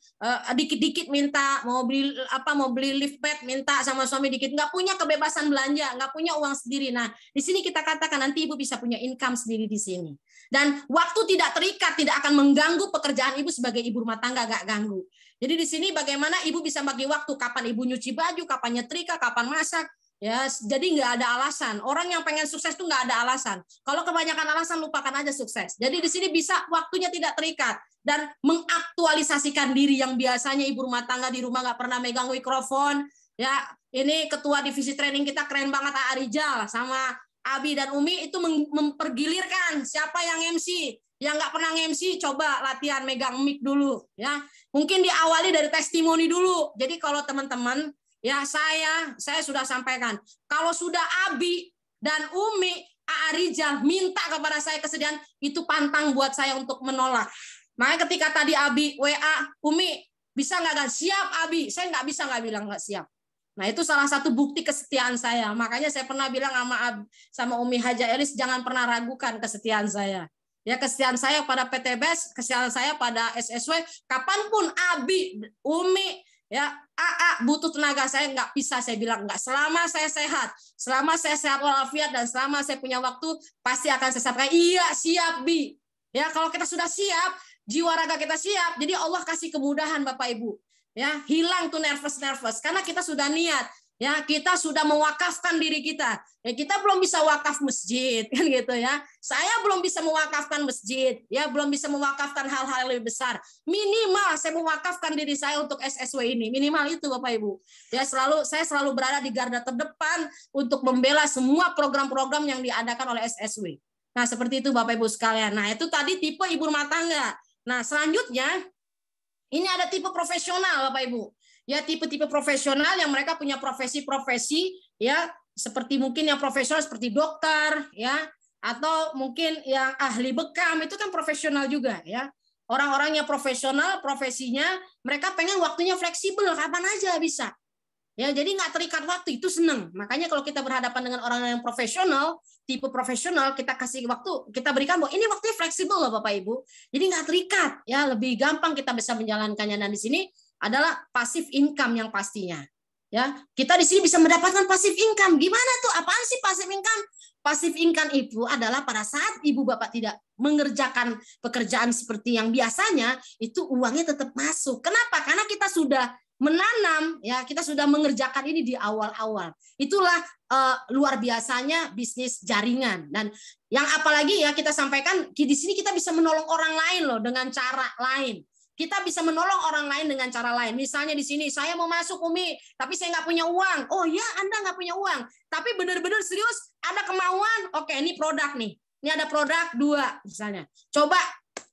dikit-dikit minta mau beli lift pad, minta sama suami dikit, nggak punya kebebasan belanja, nggak punya uang sendiri. Nah, di sini kita katakan nanti ibu bisa punya income sendiri di sini. Dan waktu tidak terikat, tidak akan mengganggu pekerjaan ibu sebagai ibu rumah tangga, nggak ganggu. Jadi di sini bagaimana ibu bisa bagi waktu, kapan ibu nyuci baju, kapan nyetrika, kapan masak. Ya, jadi nggak ada alasan. Orang yang pengen sukses tuh nggak ada alasan. Kalau kebanyakan alasan, lupakan aja sukses. Jadi di sini bisa waktunya tidak terikat dan mengaktualisasikan diri yang biasanya ibu rumah tangga di rumah nggak pernah megang mikrofon. Ya, ini ketua divisi training kita keren banget, Arijal sama Abi dan Umi itu mempergilirkan siapa yang MC. Yang nggak pernah MC, coba latihan megang mic dulu. Ya, mungkin diawali dari testimoni dulu. Jadi kalau teman-teman, ya saya sudah sampaikan, kalau sudah Abi dan Umi, Arijal minta kepada saya kesediaan, itu pantang buat saya untuk menolak. Makanya ketika tadi Abi WA, Umi bisa nggak kan? Siap Abi, saya nggak bisa nggak bilang nggak siap. Nah itu salah satu bukti kesetiaan saya. Makanya saya pernah bilang sama Umi Haja Elis, jangan pernah ragukan kesetiaan saya. Ya, kesetiaan saya pada PTBS, kesetiaan saya pada SSW, kapanpun Abi, Umi, ya AA butuh tenaga, saya nggak bisa, saya bilang nggak. Selama saya sehat walafiat dan selama saya punya waktu, pasti akan saya sampaikan iya siap Bi. Ya kalau kita sudah siap, jiwa raga kita siap, jadi Allah kasih kemudahan Bapak Ibu. Ya hilang tuh nervous karena kita sudah niat. Ya, kita sudah mewakafkan diri kita. Ya, kita belum bisa wakaf masjid kan gitu ya. Saya belum bisa mewakafkan masjid, ya, belum bisa mewakafkan hal-hal yang lebih besar. Minimal saya mewakafkan diri saya untuk SSW ini. Minimal itu Bapak Ibu. Ya, saya selalu berada di garda terdepan untuk membela semua program-program yang diadakan oleh SSW. Nah, seperti itu Bapak Ibu sekalian. Nah, itu tadi tipe ibu rumah tangga. Nah, selanjutnya ini ada tipe profesional Bapak Ibu. Ya, tipe-tipe profesional yang mereka punya profesi-profesi, ya, seperti mungkin yang profesional seperti dokter, ya, atau mungkin yang ahli bekam, itu kan profesional juga, ya. Orang-orang yang profesional, profesinya, mereka pengen waktunya fleksibel, kapan aja bisa. Ya, jadi nggak terikat waktu, itu seneng. Makanya kalau kita berhadapan dengan orang yang profesional, tipe profesional, kita kasih waktu, kita berikan bahwa ini waktunya fleksibel loh Bapak Ibu. Jadi nggak terikat, ya, lebih gampang kita bisa menjalankannya. Dan di sini adalah passive income yang pastinya. Ya, kita di sini bisa mendapatkan passive income. Gimana tuh? Apaan sih passive income? Passive income itu adalah pada saat ibu bapak tidak mengerjakan pekerjaan seperti yang biasanya, itu uangnya tetap masuk. Kenapa? Karena kita sudah menanam, ya, kita sudah mengerjakan ini di awal-awal. Itulah luar biasanya bisnis jaringan. Dan yang apalagi ya kita sampaikan di sini, kita bisa menolong orang lain loh dengan cara lain. Kita bisa menolong orang lain dengan cara lain. Misalnya di sini, saya mau masuk Umi, tapi saya nggak punya uang. Oh ya, Anda nggak punya uang. Tapi benar-benar serius, ada kemauan. Oke, ini produk nih. Ini ada produk 2 misalnya. Coba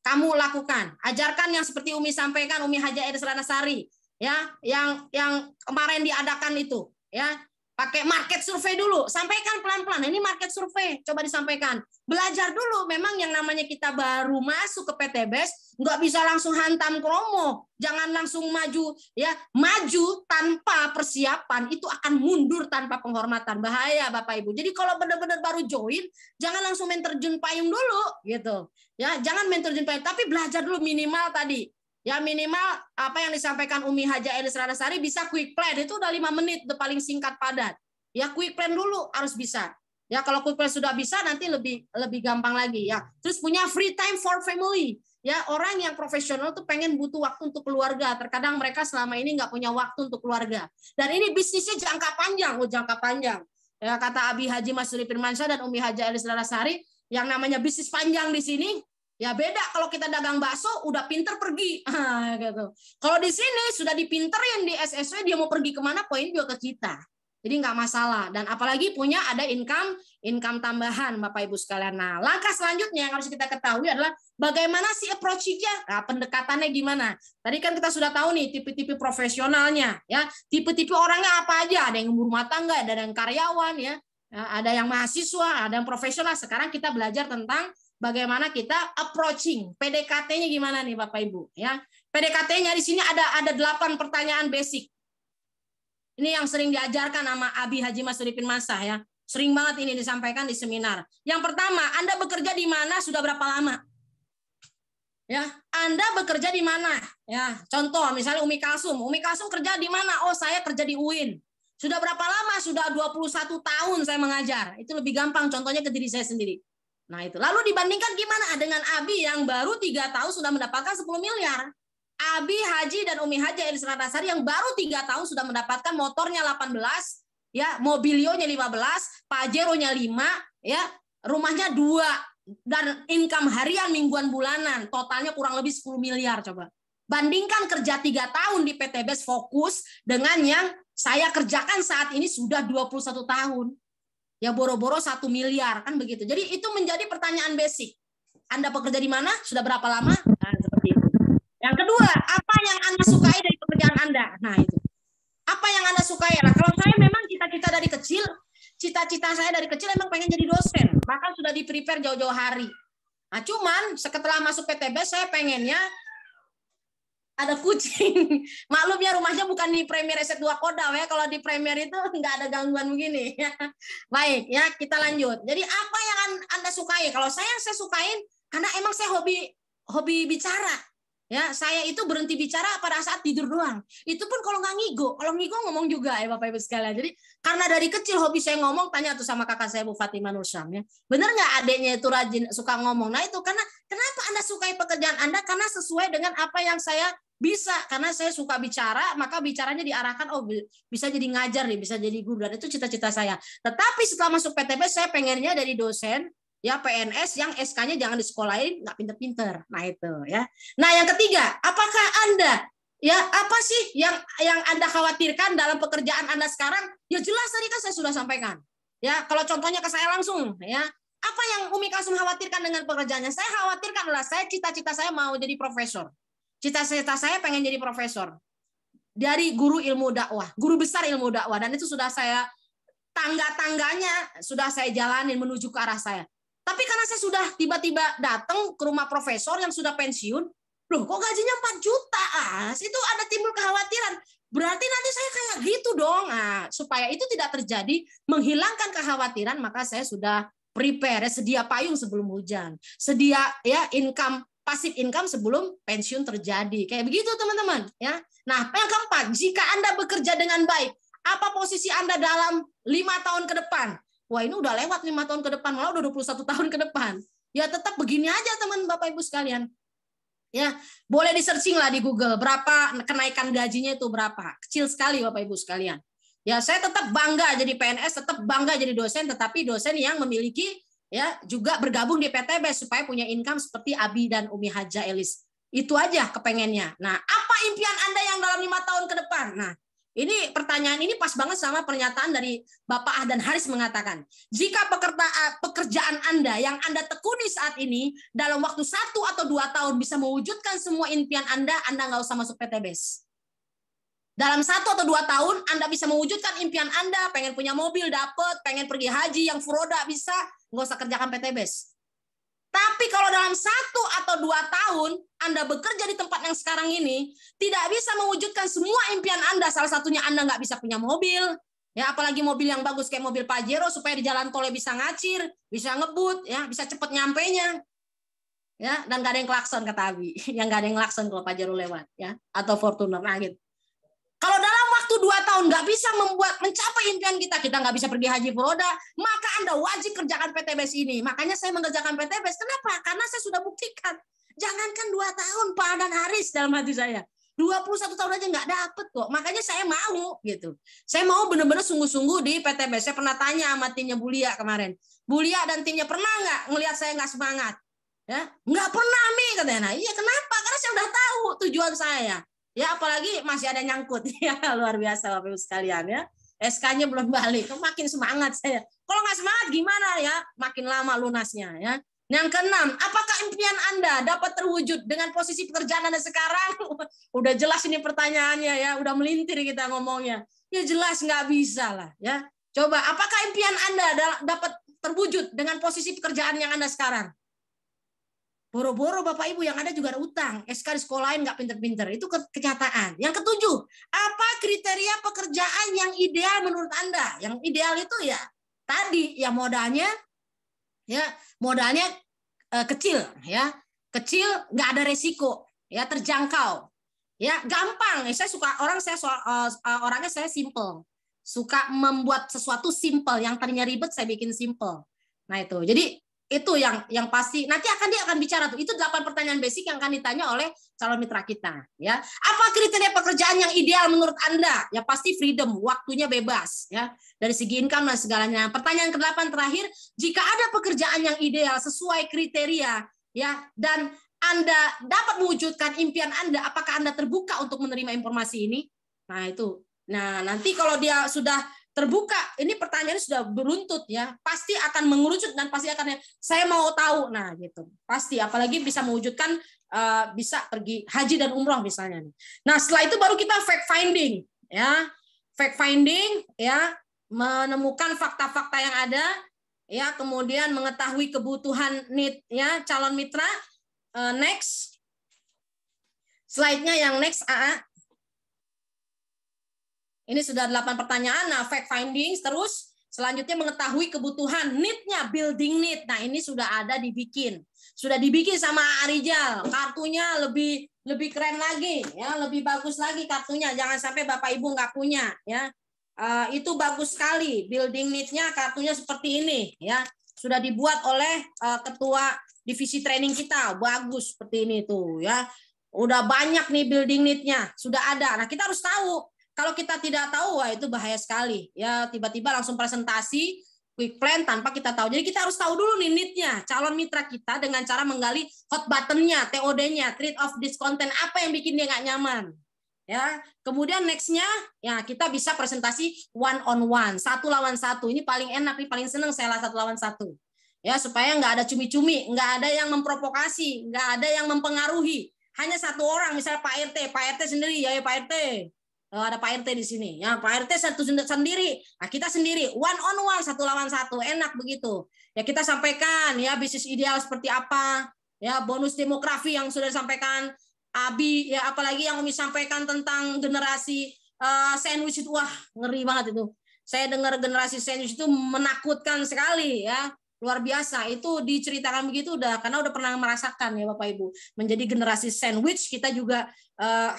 kamu lakukan. Ajarkan yang seperti Umi sampaikan, Umi Haja Elis Ranasari. Ya, yang kemarin diadakan itu. Ya, pakai market survei dulu, sampaikan pelan-pelan. Ini market survei, coba disampaikan. Belajar dulu, memang yang namanya kita baru masuk ke PTBS, nggak bisa langsung hantam kromo. Jangan langsung maju, ya. Maju tanpa persiapan, itu akan mundur tanpa penghormatan. Bahaya Bapak Ibu. Jadi kalau benar-benar baru join, jangan langsung main terjun payung dulu, gitu. Ya, jangan main terjun payung, tapi belajar dulu minimal tadi. Ya minimal apa yang disampaikan Umi Haja Elis Ranasari bisa quick plan, itu udah 5 menit, udah paling singkat padat. Ya quick plan dulu harus bisa. Ya kalau quick plan sudah bisa nanti lebih gampang lagi ya. Terus punya free time for family. Ya orang yang profesional tuh pengen butuh waktu untuk keluarga. Terkadang mereka selama ini nggak punya waktu untuk keluarga. Dan ini bisnisnya jangka panjang, jangka panjang. Ya kata Abi Haji Masuri Firmansyah dan Umi Haja Elis Ranasari, yang namanya bisnis panjang di sini. Ya beda kalau kita dagang bakso udah pinter pergi gitu. Kalau di sini sudah dipinterin di SSW, dia mau pergi kemana poin juga ke kita. Jadi nggak masalah. Dan apalagi punya ada income tambahan Bapak Ibu sekalian. Nah langkah selanjutnya yang harus kita ketahui adalah bagaimana sih approach-nya, nah, pendekatannya gimana. Tadi kan kita sudah tahu nih tipe-tipe profesionalnya, ya tipe-tipe orangnya apa aja. Ada yang rumah tangga, ada yang karyawan, ya ada yang mahasiswa, ada yang profesional. Sekarang kita belajar tentang bagaimana kita approaching, PDKT-nya gimana nih Bapak Ibu, ya. PDKT-nya di sini ada 8 pertanyaan basic. Ini yang sering diajarkan sama Abi Haji Mas Udipin Masah ya. Sering banget ini disampaikan di seminar. Yang pertama, Anda bekerja di mana, sudah berapa lama? Ya, Anda bekerja di mana? Ya, contoh misalnya Umi Kalsum. Umi Kalsum kerja di mana? Oh, saya kerja di UIN. Sudah berapa lama? Sudah 21 tahun saya mengajar. Itu lebih gampang contohnya ke diri saya sendiri. Nah, itu. Lalu dibandingkan gimana dengan Abi yang baru 3 tahun sudah mendapatkan 10 miliar. Abi Haji dan Umi Haji Elis Ratnasari yang baru 3 tahun sudah mendapatkan motornya 18, ya, mobilionya 15, Pajero-nya 5, ya, rumahnya 2, dan income harian, mingguan, bulanan, totalnya kurang lebih 10 miliar coba. Bandingkan kerja 3 tahun di PT BES fokus dengan yang saya kerjakan saat ini sudah 21 tahun. Ya boro-boro 1 miliar, kan begitu. Jadi itu menjadi pertanyaan basic. Anda bekerja di mana? Sudah berapa lama? Nah, seperti itu. Yang kedua, apa yang Anda sukai dari pekerjaan Anda? Nah, itu. Apa yang Anda sukai? Nah, kalau saya memang cita-cita dari kecil, cita-cita saya dari kecil memang pengen jadi dosen. Bahkan sudah di-prepare jauh-jauh hari. Nah, cuman setelah masuk PTB, saya pengennya ada kucing. Maklum ya, rumahnya bukan di Premier S2 Kodam ya. Kalau di Premier itu nggak ada gangguan begini. Baik, ya kita lanjut. Jadi apa yang Anda sukai? Kalau saya sukain karena emang saya hobi bicara. Ya, saya itu berhenti bicara pada saat tidur doang. Itu pun kalau nggak ngigo. Kalau ngigo ngomong juga ya Bapak Ibu sekalian. Jadi karena dari kecil hobi saya ngomong, tanya tuh sama kakak saya Bu Fatimah Nursyam ya. Bener nggak adiknya itu rajin suka ngomong? Nah itu karena kenapa Anda sukai pekerjaan Anda? Karena sesuai dengan apa yang saya bisa. Karena saya suka bicara, maka bicaranya diarahkan, oh bisa jadi ngajar nih, bisa jadi guru. Dan itu cita-cita saya. Tetapi setelah masuk PTB, saya pengennya dari dosen, ya PNS yang SK-nya jangan disekolahin, nggak pinter-pinter. Nah itu ya. Nah yang ketiga, apakah Anda ya apa sih yang Anda khawatirkan dalam pekerjaan Anda sekarang? Ya jelas tadi kan saya sudah sampaikan. Ya kalau contohnya ke saya langsung ya. Apa yang Umi Kalsum khawatirkan dengan pekerjaannya? Saya khawatirkan adalah cita-cita saya mau jadi profesor. Cita-cita saya pengen jadi profesor. Dari guru ilmu dakwah, guru besar ilmu dakwah, dan itu sudah saya tangga-tangganya sudah saya jalanin menuju ke arah saya. Tapi karena saya sudah tiba-tiba datang ke rumah profesor yang sudah pensiun, loh kok gajinya 4 juta? Itu ada timbul kekhawatiran. Berarti nanti saya kayak gitu dong. Supaya itu tidak terjadi, menghilangkan kekhawatiran, maka saya sudah prepare, sedia payung sebelum hujan. Sedia ya income, pasif income sebelum pensiun terjadi. Kayak begitu teman-teman. Ya. Nah yang keempat, jika Anda bekerja dengan baik, apa posisi Anda dalam 5 tahun ke depan? Wah ini udah lewat 5 tahun ke depan, malah udah 21 tahun ke depan. Ya tetap begini aja teman Bapak Ibu sekalian. Ya, boleh di-searching lah di Google berapa kenaikan gajinya itu berapa. Kecil sekali Bapak Ibu sekalian. Ya, saya tetap bangga jadi PNS, tetap bangga jadi dosen, tetapi dosen yang memiliki ya juga bergabung di PTB supaya punya income seperti Abi dan Umi Haja Elis. Itu aja kepengennya. Nah, apa impian Anda yang dalam 5 tahun ke depan? Nah, ini pertanyaan ini pas banget sama pernyataan dari Bapak Ahdan Haris mengatakan, jika pekerjaan Anda yang Anda tekuni saat ini dalam waktu 1 atau 2 tahun bisa mewujudkan semua impian Anda nggak usah masuk PTBes. Dalam 1 atau 2 tahun Anda bisa mewujudkan impian Anda, pengen punya mobil dapat, pengen pergi haji yang furoda bisa, nggak usah kerjakan PTBes. Tapi kalau dalam 1 atau 2 tahun Anda bekerja di tempat yang sekarang ini, tidak bisa mewujudkan semua impian Anda. Salah satunya Anda nggak bisa punya mobil, ya apalagi mobil yang bagus kayak mobil Pajero supaya di jalan tolnya bisa ngacir, bisa ngebut, ya bisa cepet nyampenya, ya dan nggak ada yang klakson kata Abi, yang nggak ada yang klakson kalau Pajero lewat, ya atau Fortuner, nah gitu. Kalau dalam waktu 2 tahun nggak bisa mencapai impian kita nggak bisa pergi haji furoda, maka Anda wajib kerjakan PTBes ini. Makanya saya mengerjakan PTBes. Kenapa? Karena saya sudah buktikan. Jangankan 2 tahun, Pak Ahdan Haris dalam hati saya. 21 tahun aja nggak dapet kok. Makanya saya mau gitu. Saya mau benar-benar sungguh-sungguh di PTBes. Saya pernah tanya sama timnya Bulia kemarin. Bulia dan timnya pernah nggak ngelihat saya nggak semangat? Ya, nggak pernah Mi katanya. Nah, iya kenapa? Karena saya udah tahu tujuan saya. Ya apalagi masih ada nyangkut ya luar biasa Bapak Ibu sekalian ya. SK-nya belum balik, makin semangat saya. Kalau nggak semangat gimana ya? Makin lama lunasnya ya. Yang keenam, apakah impian Anda dapat terwujud dengan posisi pekerjaan Anda sekarang? Udah jelas ini pertanyaannya ya, udah melintir kita ngomongnya. Ya jelas nggak bisa lah ya. Coba, apakah impian Anda dapat terwujud dengan posisi pekerjaan yang Anda sekarang? Boro-boro Bapak Ibu yang ada juga ada utang. SK di sekolah lain nggak pinter-pinter. Itu kenyataan. Yang ketujuh, apa kriteria pekerjaan yang ideal menurut Anda? Yang ideal itu ya tadi ya modalnya kecil ya. Kecil, nggak ada resiko, ya terjangkau. Ya, gampang. Orangnya saya simple. Suka membuat sesuatu simple, yang tadinya ribet saya bikin simple. Nah, itu. Jadi itu yang pasti nanti dia akan bicara tuh. Itu 8 pertanyaan basic yang akan ditanya oleh calon mitra kita, ya. Apa kriteria pekerjaan yang ideal menurut Anda? Ya pasti freedom, waktunya bebas, ya. Dari segi income dan segalanya. Pertanyaan ke-8 terakhir, jika ada pekerjaan yang ideal sesuai kriteria, ya, dan Anda dapat mewujudkan impian Anda, apakah Anda terbuka untuk menerima informasi ini? Nah, itu. Nah, nanti kalau dia sudah terbuka, ini pertanyaannya sudah beruntut ya, pasti akan mengerucut dan pasti akan saya mau tahu. Nah, gitu. Pasti apalagi bisa mewujudkan bisa pergi haji dan umroh misalnya. Nah, setelah itu baru kita fact finding ya. Fact finding ya, menemukan fakta-fakta yang ada ya, kemudian mengetahui kebutuhan need ya calon mitra. Next. Slide-nya yang next, AA. Ini sudah 8 pertanyaan. Nah, fact findings terus. Selanjutnya mengetahui kebutuhan need-nya, building need. Nah, ini sudah ada dibikin. Sudah dibikin sama Arijal. Kartunya lebih keren lagi, ya, lebih bagus lagi kartunya. Jangan sampai Bapak Ibu nggak punya, ya. Itu bagus sekali. Building need-nya kartunya seperti ini, ya. Sudah dibuat oleh ketua divisi training kita. Bagus seperti ini tuh, ya. Udah banyak nih building need-nya, sudah ada. Nah, kita harus tahu. Kalau kita tidak tahu, wah itu bahaya sekali. Ya, tiba-tiba langsung presentasi, quick plan tanpa kita tahu. Jadi kita harus tahu dulu nih need-nya, calon mitra kita dengan cara menggali hot button-nya, TOD-nya, treat of this content, apa yang bikin dia nggak nyaman. Ya, kemudian next-nya, ya kita bisa presentasi one on one, 1 lawan 1. Ini paling enak, nih paling seneng saya 1 lawan 1. Ya, supaya nggak ada cumi-cumi, nggak ada yang memprovokasi, nggak ada yang mempengaruhi. Hanya 1 orang, misalnya Pak RT sendiri, ya Pak RT. Ada Pak RT di sini, ya Pak RT satu sendiri, nah kita sendiri, one on one, 1 lawan 1, enak begitu. Ya kita sampaikan, ya bisnis ideal seperti apa, ya bonus demografi yang sudah disampaikan Abi, ya apalagi yang Umi sampaikan tentang generasi sandwich itu, wah ngeri banget itu. Saya dengar generasi sandwich itu menakutkan sekali, ya luar biasa. Itu diceritakan begitu karena udah pernah merasakan ya Bapak Ibu. Menjadi generasi sandwich, kita juga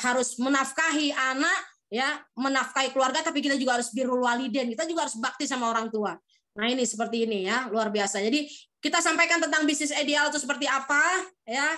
harus menafkahi anak, ya menafkahi keluarga, tapi kita juga harus birrul walidain, kita juga harus bakti sama orang tua. Nah ini seperti ini ya, luar biasa. Jadi kita sampaikan tentang bisnis ideal itu seperti apa ya.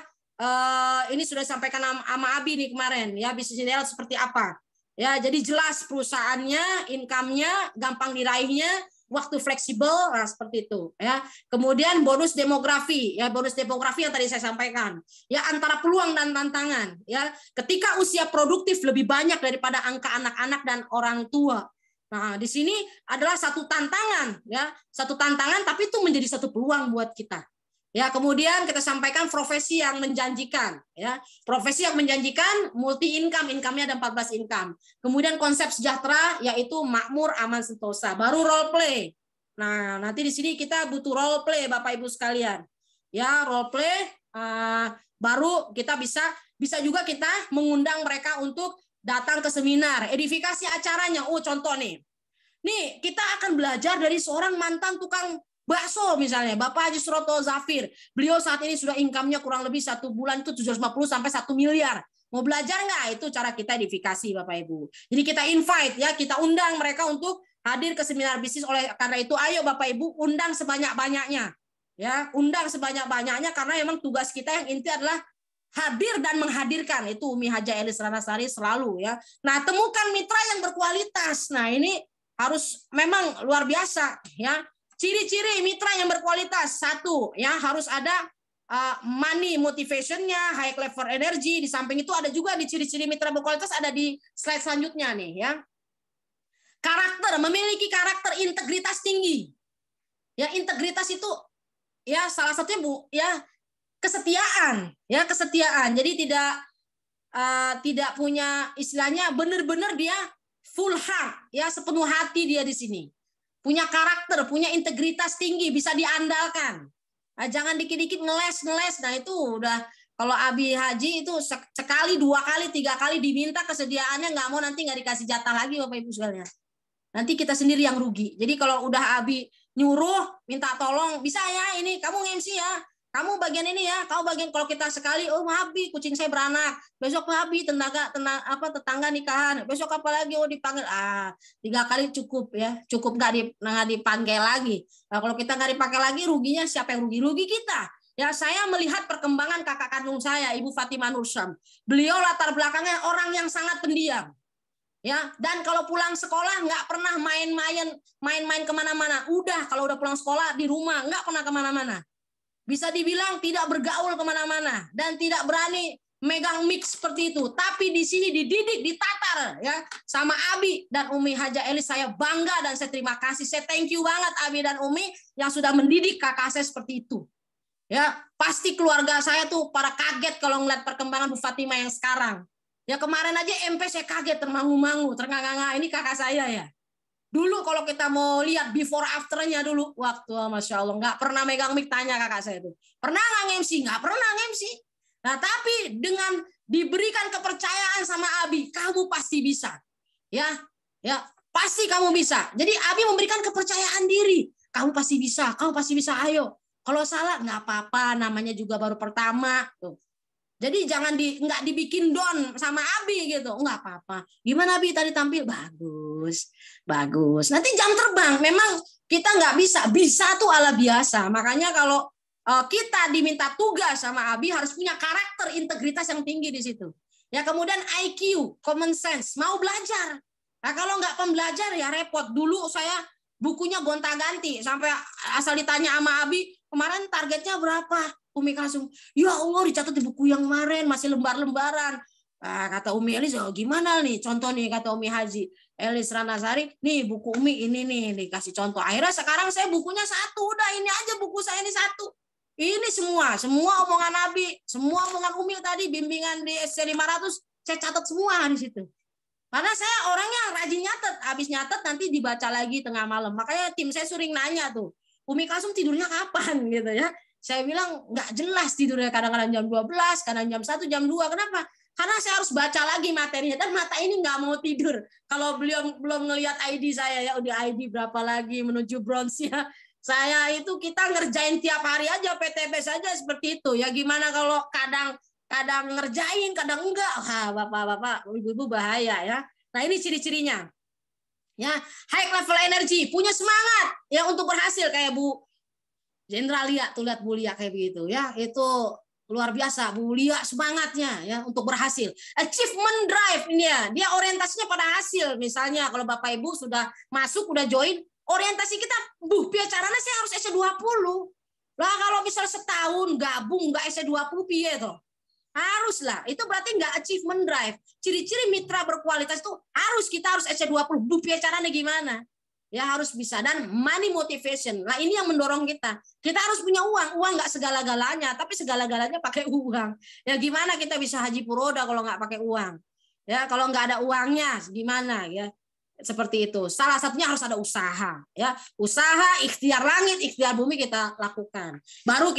Ini sudah disampaikan sama Abi nih kemarin ya, bisnis ideal seperti apa ya. Jadi jelas perusahaannya, income-nya, gampang diraihnya, waktu fleksibel, nah seperti itu ya. Kemudian bonus demografi ya, bonus demografi yang tadi saya sampaikan ya, antara peluang dan tantangan ya. Ketika usia produktif lebih banyak daripada angka anak-anak dan orang tua. Nah, di sini adalah satu tantangan ya, satu tantangan tapi itu menjadi satu peluang buat kita. Ya, kemudian kita sampaikan profesi yang menjanjikan ya. Profesi yang menjanjikan multi income, income-nya ada 14 income. Kemudian konsep sejahtera yaitu makmur, aman, sentosa. Baru role play. Nah, nanti di sini kita butuh role play Bapak Ibu sekalian. Ya, role play baru kita bisa juga kita mengundang mereka untuk datang ke seminar, edifikasi acaranya. Oh, contoh nih. Nih, kita akan belajar dari seorang mantan tukang bakso misalnya, Bapak Haji Suroto Zafir. Beliau saat ini sudah income-nya kurang lebih 1 bulan itu 750 sampai 1 miliar. Mau belajar nggak? Itu cara kita edifikasi Bapak Ibu. Jadi kita invite ya, kita undang mereka untuk hadir ke seminar bisnis. Oleh karena itu ayo Bapak Ibu undang sebanyak-banyaknya. Ya, undang sebanyak-banyaknya karena memang tugas kita yang inti adalah hadir dan menghadirkan. Itu Umi Haja Elis Ranasari selalu ya. Nah, temukan mitra yang berkualitas. Nah, ini harus memang luar biasa ya. Ciri-ciri mitra yang berkualitas, 1 ya, harus ada money motivation-nya, high level energy. Di samping itu ada juga di ciri-ciri mitra berkualitas, ada di slide selanjutnya nih ya. Karakter, memiliki karakter integritas tinggi. Ya, integritas itu ya salah satunya kesetiaan, ya kesetiaan. Jadi tidak punya istilahnya benar-benar dia full heart, ya sepenuh hati dia di sini. Punya karakter, punya integritas tinggi, bisa diandalkan. Jangan dikit-dikit ngeles. Nah itu udah, kalau Abi haji itu sekali, 2 kali, 3 kali diminta kesediaannya, nggak mau, nanti nggak dikasih jatah lagi Bapak Ibu sekalian. Nanti kita sendiri yang rugi. Jadi kalau udah Abi nyuruh, minta tolong, bisa ya ini, kamu MC ya, kamu bagian ini ya, kamu bagian, kalau kita sekali, oh Abi kucing saya beranak, besok Abi tetangga nikahan, besok apa lagi, oh dipanggil, 3 kali cukup ya, cukup nggak dipanggil lagi. Nah, kalau kita nggak dipakai lagi, ruginya siapa yang rugi? Rugi kita. Ya, saya melihat perkembangan kakak kandung saya, Ibu Fatimah Nursyam. Beliau latar belakangnya orang yang sangat pendiam. Ya, dan kalau pulang sekolah nggak pernah main-main kemana-mana. Kalau udah pulang sekolah di rumah, nggak pernah kemana-mana. Bisa dibilang tidak bergaul kemana-mana dan tidak berani megang mic seperti itu. Tapi di sini dididik, ditatar ya sama Abi dan Umi Haja Elis. Saya bangga dan saya terima kasih. Saya thank you banget Abi dan Umi yang sudah mendidik kakak saya seperti itu. Ya, pasti keluarga saya tuh para kaget kalau ngeliat perkembangan Bu Fatimah yang sekarang. Ya kemarin aja MP saya kaget, termangu-mangu, ternganga-nganga, ini kakak saya ya. Dulu kalau kita mau lihat before afternya dulu, waktu Masya Allah, nggak pernah megang mic, tanya kakak saya itu. Pernah nggak MC? Nggak pernah MC. Nah tapi dengan diberikan kepercayaan sama Abi, kamu pasti bisa. Ya, pasti kamu bisa. Jadi Abi memberikan kepercayaan diri. Kamu pasti bisa, ayo. Kalau salah nggak apa-apa, namanya juga baru pertama. Tuh. Jadi jangan nggak dibikin down sama Abi gitu, nggak apa-apa. Gimana Abi tadi tampil? Bagus. Nanti jam terbang, memang kita nggak bisa tuh ala biasa. Makanya kalau kita diminta tugas sama Abi harus punya karakter, integritas yang tinggi di situ. Ya kemudian IQ, common sense, mau belajar. Nah kalau nggak pembelajar ya repot. Dulu saya bukunya gonta-ganti sampai asal ditanya sama Abi, kemarin targetnya berapa? Umi Kasum, ya Allah dicatat di buku yang kemarin masih lembar-lembaran. Kata Umi Elis, oh, gimana nih contoh nih, kata Umi Haji Elis Ranasari, nih buku Umi ini nih dikasih contoh. Akhirnya sekarang saya bukunya 1, udah ini aja buku saya ini 1. Ini semua omongan Nabi, semua omongan Umi tadi, bimbingan di SC 500 saya catat semua di situ. Karena saya orangnya rajin nyatet, habis nyatet nanti dibaca lagi tengah malam. Makanya tim saya sering nanya tuh, Umi Kasum tidurnya kapan gitu ya. Saya bilang nggak jelas tidurnya, kadang-kadang jam 12, kadang jam 1, jam 2. Kenapa? Karena saya harus baca lagi materinya dan mata ini nggak mau tidur. Kalau beliau belum ngelihat ID saya ya, udah ID berapa lagi menuju bronze ya. Saya itu kita ngerjain tiap hari aja PTB saja seperti itu. Ya gimana kalau kadang ngerjain, kadang enggak. Bapak-bapak, ibu-ibu bahaya ya. Nah, ini ciri-cirinya. Ya, high level energy, punya semangat ya untuk berhasil kayak Bu Jenderal Lia, tuh lihat Bu Lia kayak begitu ya, itu luar biasa Bu Lia semangatnya ya untuk berhasil. Achievement drive ini ya, dia orientasinya pada hasil. Misalnya kalau Bapak Ibu sudah masuk, udah join, orientasi kita, caranya saya harus SC20. Lah kalau misal setahun gabung nggak SC20 piye toh? Haruslah, itu berarti nggak achievement drive. Ciri-ciri mitra berkualitas itu kita harus SC20. Caranya gimana? Ya harus bisa, dan money motivation. Nah ini yang mendorong kita. Kita harus punya uang. Uang nggak segala-galanya, tapi segala-galanya pakai uang. Ya gimana kita bisa haji puroda kalau nggak pakai uang? Ya kalau nggak ada uangnya gimana ya? Seperti itu. Salah satunya harus ada usaha. Ya usaha, ikhtiar langit, ikhtiar bumi kita lakukan. Baru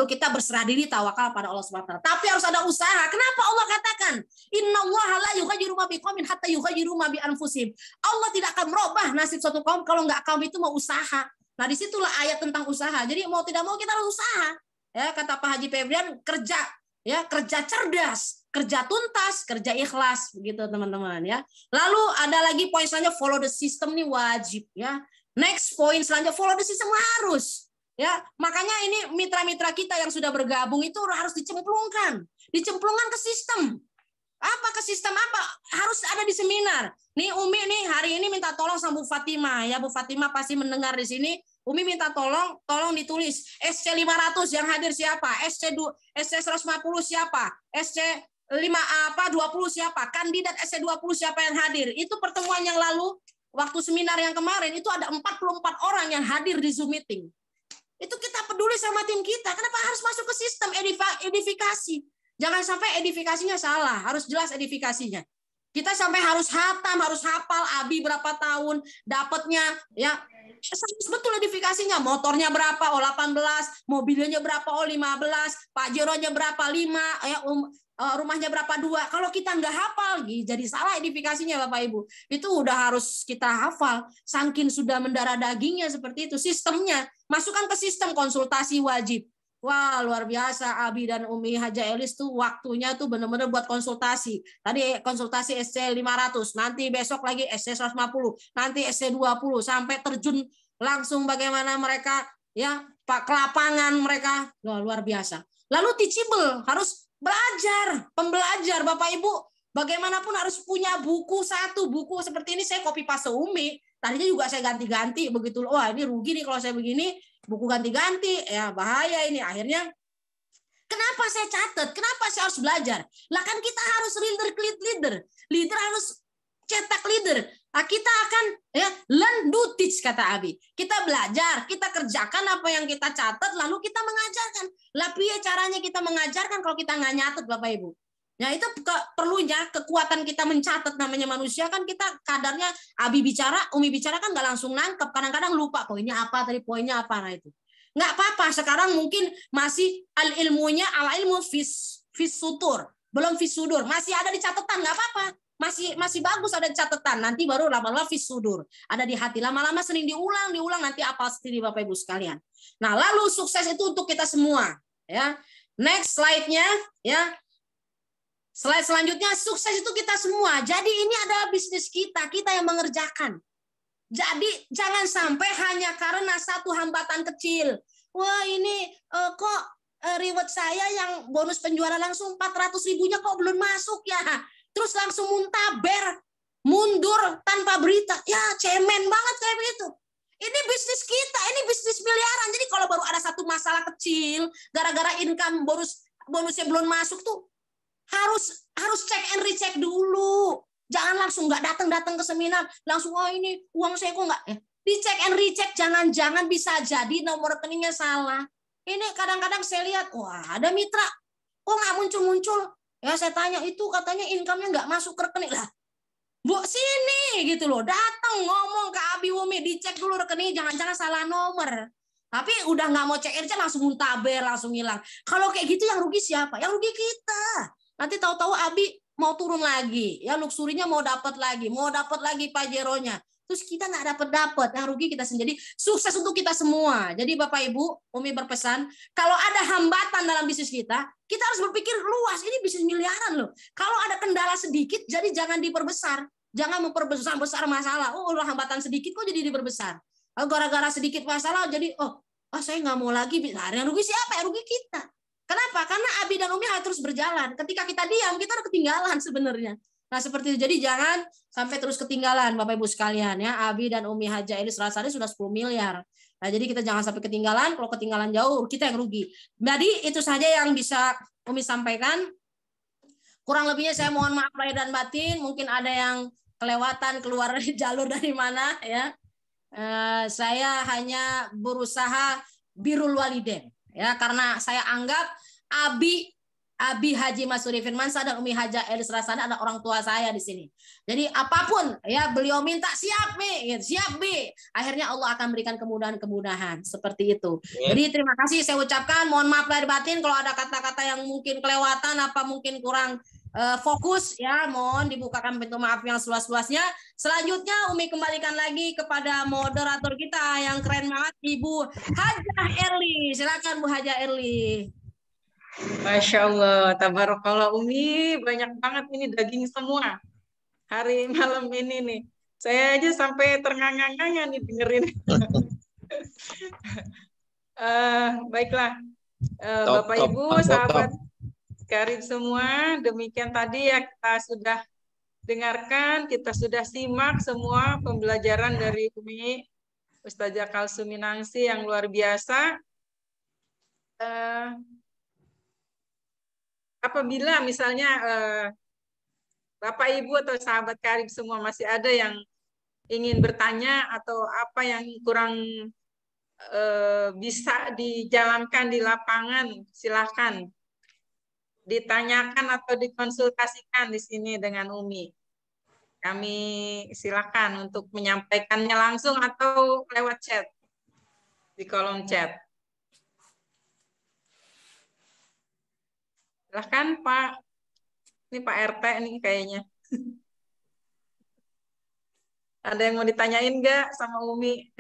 kita berserah diri, tawakal pada Allah SWT. Tapi harus ada usaha. Kenapa Allah katakan innallaha la yughayyiru ma biqaumin hatta yughayyiru ma bi anfusihim. Allah tidak akan merubah nasib suatu kaum kalau nggak kaum itu mau usaha. Nah disitulah ayat tentang usaha. Jadi mau tidak mau kita harus usaha. Ya kata Pak Haji Febrian, kerja cerdas, kerja tuntas, kerja ikhlas, begitu teman-teman ya. Lalu ada lagi poin selanjutnya, follow the system nih wajib ya. Next poin selanjutnya, follow the system harus ya. Makanya ini mitra-mitra kita yang sudah bergabung itu harus dicemplungkan ke sistem. Apa ke sistem apa? Harus ada di seminar. Nih Umi nih hari ini minta tolong sama Bu Fatimah ya. Bu Fatimah pasti mendengar di sini. Umi minta tolong ditulis SC 500 yang hadir siapa? SC 150 siapa? SC 20 siapa? Kandidat SC 20 siapa yang hadir? Itu pertemuan yang lalu, waktu seminar yang kemarin itu ada 44 orang yang hadir di Zoom meeting. Itu kita peduli sama tim kita. Kenapa harus masuk ke sistem edifikasi? Jangan sampai edifikasinya salah, harus jelas edifikasinya. Kita sampai harus hatam, harus hafal Abi berapa tahun dapatnya ya. Serius betul edifikasinya. Motornya berapa? Oh 18, mobilnya berapa? Oh 15, pajeronya berapa? 5, ya rumahnya berapa? 2. Kalau kita nggak hafal, jadi salah edifikasinya Bapak Ibu. Itu udah harus kita hafal. Saking sudah mendarah dagingnya seperti itu. Sistemnya, masukkan ke sistem konsultasi wajib. Wah, luar biasa. Abi dan Umi Haja Elis tuh waktunya tuh benar-benar buat konsultasi. Tadi konsultasi SC 500, nanti besok lagi SC 150, nanti SC 20, sampai terjun langsung bagaimana mereka ya Pak ke lapangan mereka. Luar biasa. Lalu teachable, harus belajar, pembelajar Bapak Ibu. Bagaimanapun harus punya buku satu, buku seperti ini saya copy paste Umi. Tadinya juga saya ganti-ganti begitu. Wah, ini rugi nih kalau saya begini. Buku ganti-ganti, ya bahaya ini. Akhirnya, kenapa saya catat? Kenapa saya harus belajar? Lah kan kita harus leader. Leader harus cetak leader. Nah, kita akan ya learn, do, teach kata Abi. Kita belajar, kita kerjakan apa yang kita catat, lalu kita mengajarkan. Lah piye caranya kita mengajarkan kalau kita nggak nyatet Bapak Ibu? Ya itu perlunya kekuatan kita mencatat, namanya manusia kan kita kadarnya Abi bicara, Umi bicara kan nggak langsung nangkep, kadang-kadang lupa poinnya apa tadi, poinnya apa, nah itu nggak apa-apa. Sekarang mungkin masih al ilmunya al ilmu fis sutur, belum fis sudur, masih ada di catatan, nggak apa-apa, masih bagus ada di catatan, nanti baru lama-lama fis sudur, ada di hati, lama-lama sering diulang nanti apa sendiri Bapak Ibu sekalian. Nah lalu sukses itu untuk kita semua ya. Next slide-nya ya. Slide selanjutnya, sukses itu kita semua. Jadi ini adalah bisnis kita yang mengerjakan. Jadi jangan sampai hanya karena satu hambatan kecil. Wah ini kok reward saya yang bonus penjualan langsung 400.000-nya kok belum masuk ya. Terus langsung muntaber, mundur tanpa berita. Ya cemen banget kayak begitu. Ini bisnis kita, ini bisnis miliaran. Jadi kalau baru ada satu masalah kecil, gara-gara income bonusnya belum masuk tuh, harus cek and recheck dulu. Jangan langsung nggak datang ke seminar langsung ini uang saya kok nggak dicek and recheck. Jangan bisa jadi nomor rekeningnya salah. Ini kadang-kadang saya lihat wah ada mitra kok nggak muncul ya, saya tanya itu katanya income-nya nggak masuk ke rekening lah. Bu sini gitu loh, datang ngomong ke Abi Umi, dicek dulu rekening, jangan salah nomor. Tapi udah nggak mau cek and recheck langsung muntaber, langsung hilang. Kalau kayak gitu yang rugi siapa? Yang rugi kita. Nanti tahu-tahu Abi mau turun lagi, ya luxurinya mau dapat lagi pajeronya. Terus kita nggak dapat, yang rugi kita sendiri. Sukses untuk kita semua. Jadi Bapak Ibu, Umi berpesan, kalau ada hambatan dalam bisnis kita harus berpikir luas. Ini bisnis miliaran loh. Kalau ada kendala sedikit, jadi jangan diperbesar. Jangan memperbesar masalah. Oh, hambatan sedikit kok jadi diperbesar. Gara-gara sedikit masalah jadi saya nggak mau lagi. Nah, yang rugi siapa? Yang rugi kita. Kenapa? Karena Abi dan Umi harus terus berjalan. Ketika kita diam, kita udah ketinggalan sebenarnya. Nah, seperti itu. Jadi jangan sampai terus ketinggalan Bapak Ibu sekalian ya. Abi dan Umi Haja Elis rasanya sudah 10 miliar. Nah, jadi kita jangan sampai ketinggalan. Kalau ketinggalan jauh, kita yang rugi. Jadi itu saja yang bisa Umi sampaikan. Kurang lebihnya saya mohon maaf lahir dan batin. Mungkin ada yang kelewatan keluar jalur dari mana ya. Saya hanya berusaha birrul walidain. Ya, karena saya anggap Abi Haji Masuri Firmansyah dan Umi Haja Elis Rasana ada orang tua saya di sini. Jadi apapun ya beliau minta siap Mi, siap Bi. Akhirnya Allah akan berikan kemudahan-kemudahan seperti itu. Jadi terima kasih saya ucapkan. Mohon maaf lahir batin kalau ada kata-kata yang mungkin kelewatan apa mungkin kurang fokus ya, mohon dibukakan pintu maaf yang seluas-luasnya. Selanjutnya Umi kembalikan lagi kepada moderator kita yang keren banget, Ibu Haja Erli. Silakan Bu Haja Erli. Masya Allah, tabarakallah Umi, banyak banget ini daging semua hari malam ini nih. Saya aja sampai ternganga-nganga nih dengerin. Baiklah, Bapak Ibu, sahabat karib semua, demikian tadi ya kita sudah dengarkan, kita sudah simak semua pembelajaran dari Umi Ustazah Kalsumi Nangsi yang luar biasa. Apabila misalnya Bapak Ibu atau sahabat karib semua masih ada yang ingin bertanya atau apa yang kurang bisa dijalankan di lapangan, silakan ditanyakan atau dikonsultasikan di sini dengan Umi. Kami silakan untuk menyampaikannya langsung atau lewat chat di kolom chat. Silahkan Pak. Ini Pak RT nih kayaknya. Ada yang mau ditanyain nggak sama Umi?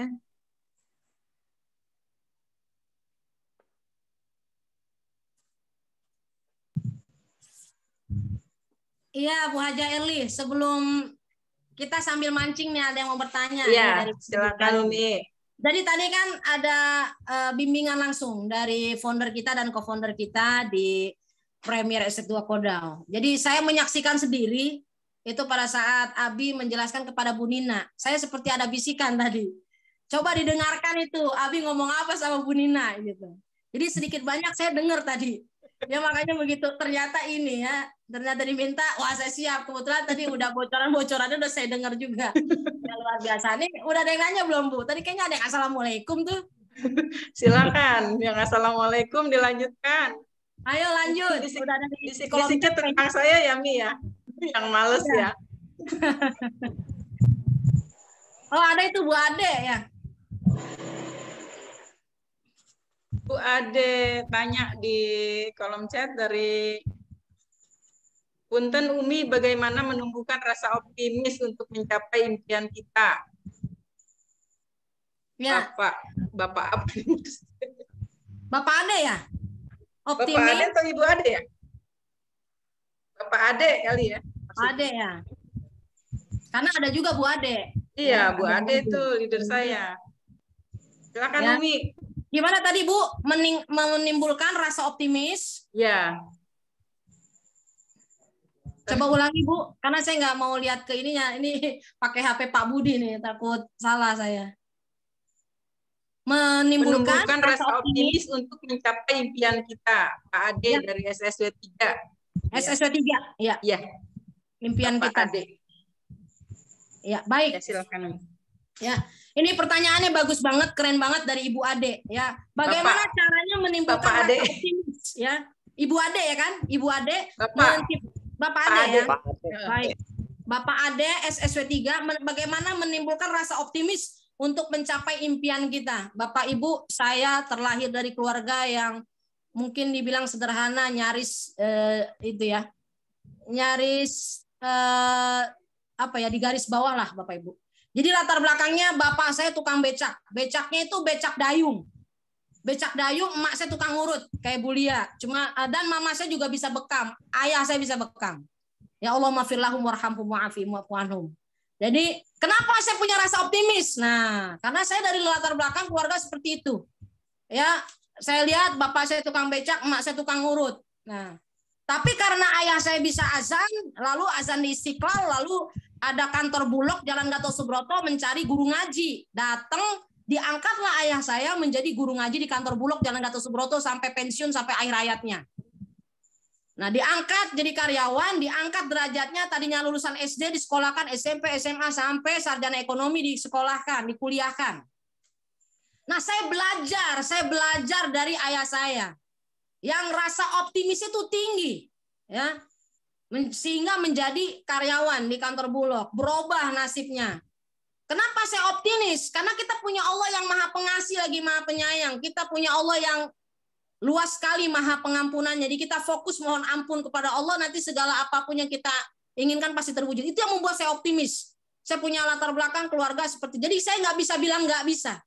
Iya, Bu Haja Erli, sebelum kita sambil mancing nih, ada yang mau bertanya. Iya, dari silakan Umi. Jadi tadi kan ada bimbingan langsung dari founder kita dan co-founder kita di Premier S2 Kodal. Jadi saya menyaksikan sendiri itu pada saat Abi menjelaskan kepada Bu Nina. Saya seperti ada bisikan tadi. Coba didengarkan itu, Abi ngomong apa sama Bu Nina gitu. Jadi sedikit banyak saya dengar tadi. Ya makanya begitu, ternyata ini ya, ternyata diminta, wah saya siap. Kebetulan tadi udah bocorannya udah saya dengar juga. Ya, luar biasa. Nih udah ada yang nanya belum Bu? Tadi kayaknya ada yang assalamualaikum tuh. Silakan, yang assalamualaikum dilanjutkan. Ayo lanjut. Udah ada bisik-bisiknya tentang saya ya Mi ya, yang males ya. Oh ada itu Bu Ade ya. Bu Ade tanya di kolom chat dari Punten Umi, bagaimana menumbuhkan rasa optimis untuk mencapai impian kita? Ya. Bapak optimis. Bapak Ade ya? Optimis. Bapak Ade atau Ibu Ade ya? Bapak Ade kali ya? Ade ya. Karena ada juga Bu Ade. Iya, ya, Bu Ade itu leader saya. Silakan ya. Umi. Gimana tadi Bu menimbulkan rasa optimis? Ya. Coba ulangi Bu, karena saya nggak mau lihat ke ininya. Ini pakai HP Pak Budi nih, takut salah saya. Menimbulkan rasa optimis untuk mencapai impian kita, Pak Ade ya. Dari SSW 3. SSW 3, ya. Ya. Impian Pak kita. Ade. Ya, baik. Ya, silakan. Ya, ini pertanyaannya bagus banget, keren banget dari Ibu Ade. Ya, bagaimana caranya menimbulkan rasa optimis? Ya, Ibu Ade ya kan? Ibu Ade. Bapak Ade ya. Baik. Bapak Ade SSW 3, bagaimana menimbulkan rasa optimis untuk mencapai impian kita? Bapak Ibu, saya terlahir dari keluarga yang mungkin dibilang sederhana, nyaris itu ya, nyaris apa ya, di garis bawah lah Bapak Ibu. Jadi latar belakangnya bapak saya tukang becak. Becaknya itu becak dayung. Becak dayung, emak saya tukang urut kayak Bu Lia. Cuma dan mama saya juga bisa bekam. Ayah saya bisa bekam. Ya Allah mafirlahum warhamhum wa'afihim wa'fu anhum. Jadi kenapa saya punya rasa optimis? Nah, karena saya dari latar belakang keluarga seperti itu. Ya, saya lihat bapak saya tukang becak, emak saya tukang urut. Nah, tapi karena ayah saya bisa azan, lalu azan di Istiqlal, lalu ada kantor Bulog Jalan Gatot Subroto mencari guru ngaji. Datang, diangkatlah ayah saya menjadi guru ngaji di kantor Bulog Jalan Gatot Subroto sampai pensiun, sampai akhir hayatnya. Nah, diangkat jadi karyawan, diangkat derajatnya, tadinya lulusan SD disekolahkan, SMP, SMA, sampai sarjana ekonomi disekolahkan, dikuliahkan. Nah, saya belajar dari ayah saya. Yang rasa optimis itu tinggi. Ya, sehingga menjadi karyawan di kantor Bulog, berubah nasibnya. Kenapa saya optimis? Karena kita punya Allah yang maha pengasih lagi maha penyayang. Kita punya Allah yang luas sekali maha pengampunan. Jadi kita fokus mohon ampun kepada Allah, nanti segala apapun yang kita inginkan pasti terwujud. Itu yang membuat saya optimis. Saya punya latar belakang keluarga seperti, jadi saya nggak bisa bilang nggak bisa.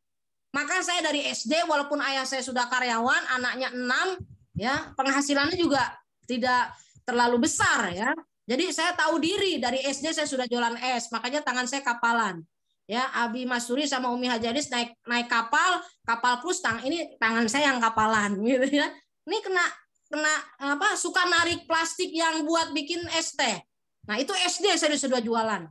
Maka saya dari SD, walaupun ayah saya sudah karyawan, anaknya 6, ya penghasilannya juga tidak terlalu besar ya. Jadi saya tahu diri, dari SD saya sudah jualan es, makanya tangan saya kapalan. Ya, Abi Masuri sama Umi Hajaris naik kapal plus ini tangan saya yang kapalan gitu ya. Ini kena apa, suka narik plastik yang buat bikin es teh. Nah, itu SD saya sudah jualan.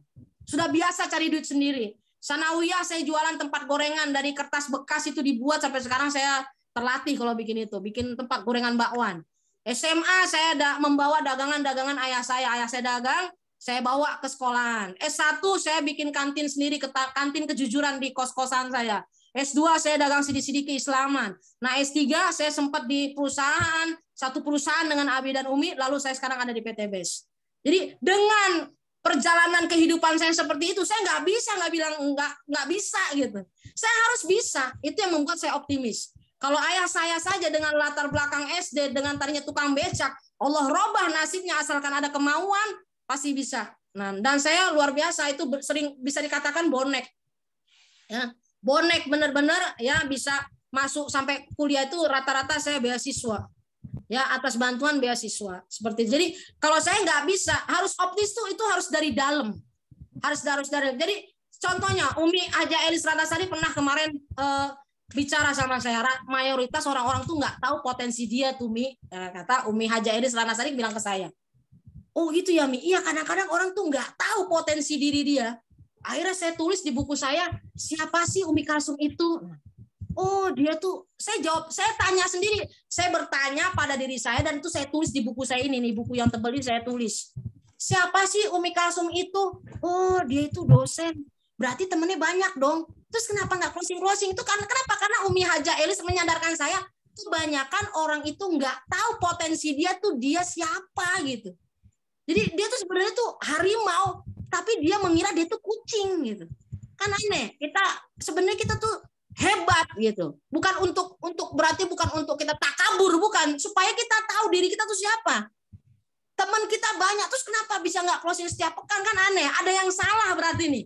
Sudah biasa cari duit sendiri. Sanawiyah saya jualan tempat gorengan dari kertas bekas itu dibuat, sampai sekarang saya terlatih kalau bikin itu, bikin tempat gorengan bakwan. SMA saya membawa dagangan-dagangan ayah saya dagang, saya bawa ke sekolahan. S1 saya bikin kantin sendiri, kantin kejujuran di kos-kosan saya. S2 saya dagang sidik-sidik keislaman. Nah, S3 saya sempat di satu perusahaan dengan Abi dan Umi, lalu saya sekarang ada di PT BES. Jadi dengan perjalanan kehidupan saya seperti itu, saya nggak bilang nggak bisa gitu. Saya harus bisa. Itu yang membuat saya optimis. Kalau ayah saya saja dengan latar belakang SD, dengan tadinya tukang becak, Allah robah nasibnya asalkan ada kemauan, pasti bisa. Nah, dan saya luar biasa, itu sering bisa dikatakan bonek. Ya, bonek benar-benar ya, bisa masuk sampai kuliah itu rata-rata saya beasiswa. Ya, atas bantuan beasiswa seperti itu. Jadi kalau saya nggak bisa, harus optimis tuh, itu harus dari dalam, harus dari. Jadi contohnya Umi Haja Elis Ratnasari pernah kemarin bicara sama saya, mayoritas orang-orang tuh nggak tahu potensi dia tuh Mi. Kata Umi Haja Elis Ratnasari bilang ke saya, oh gitu ya Mi, iya kadang-kadang orang tuh nggak tahu potensi diri dia. Akhirnya saya tulis di buku saya, siapa sih Umi Kalsum itu? Oh dia tuh, saya jawab, saya tanya sendiri, saya bertanya pada diri saya, dan itu saya tulis di buku saya ini nih, buku yang tebal ini saya tulis. Siapa sih Umi Kalsum itu? Oh dia itu dosen, berarti temennya banyak dong. Terus kenapa nggak closing? Itu kenapa? Karena Umi Haja Elis menyadarkan saya, kebanyakan orang itu nggak tahu potensi dia tuh, dia siapa gitu. Jadi dia tuh sebenarnya tuh harimau, tapi dia mengira dia tuh kucing gitu. Kan aneh, sebenarnya kita tuh hebat gitu. Bukan untuk berarti bukan untuk kita takabur, bukan, supaya kita tahu diri kita tuh siapa. Teman kita banyak, terus kenapa bisa nggak closing setiap pekan? Kan aneh, ada yang salah berarti nih.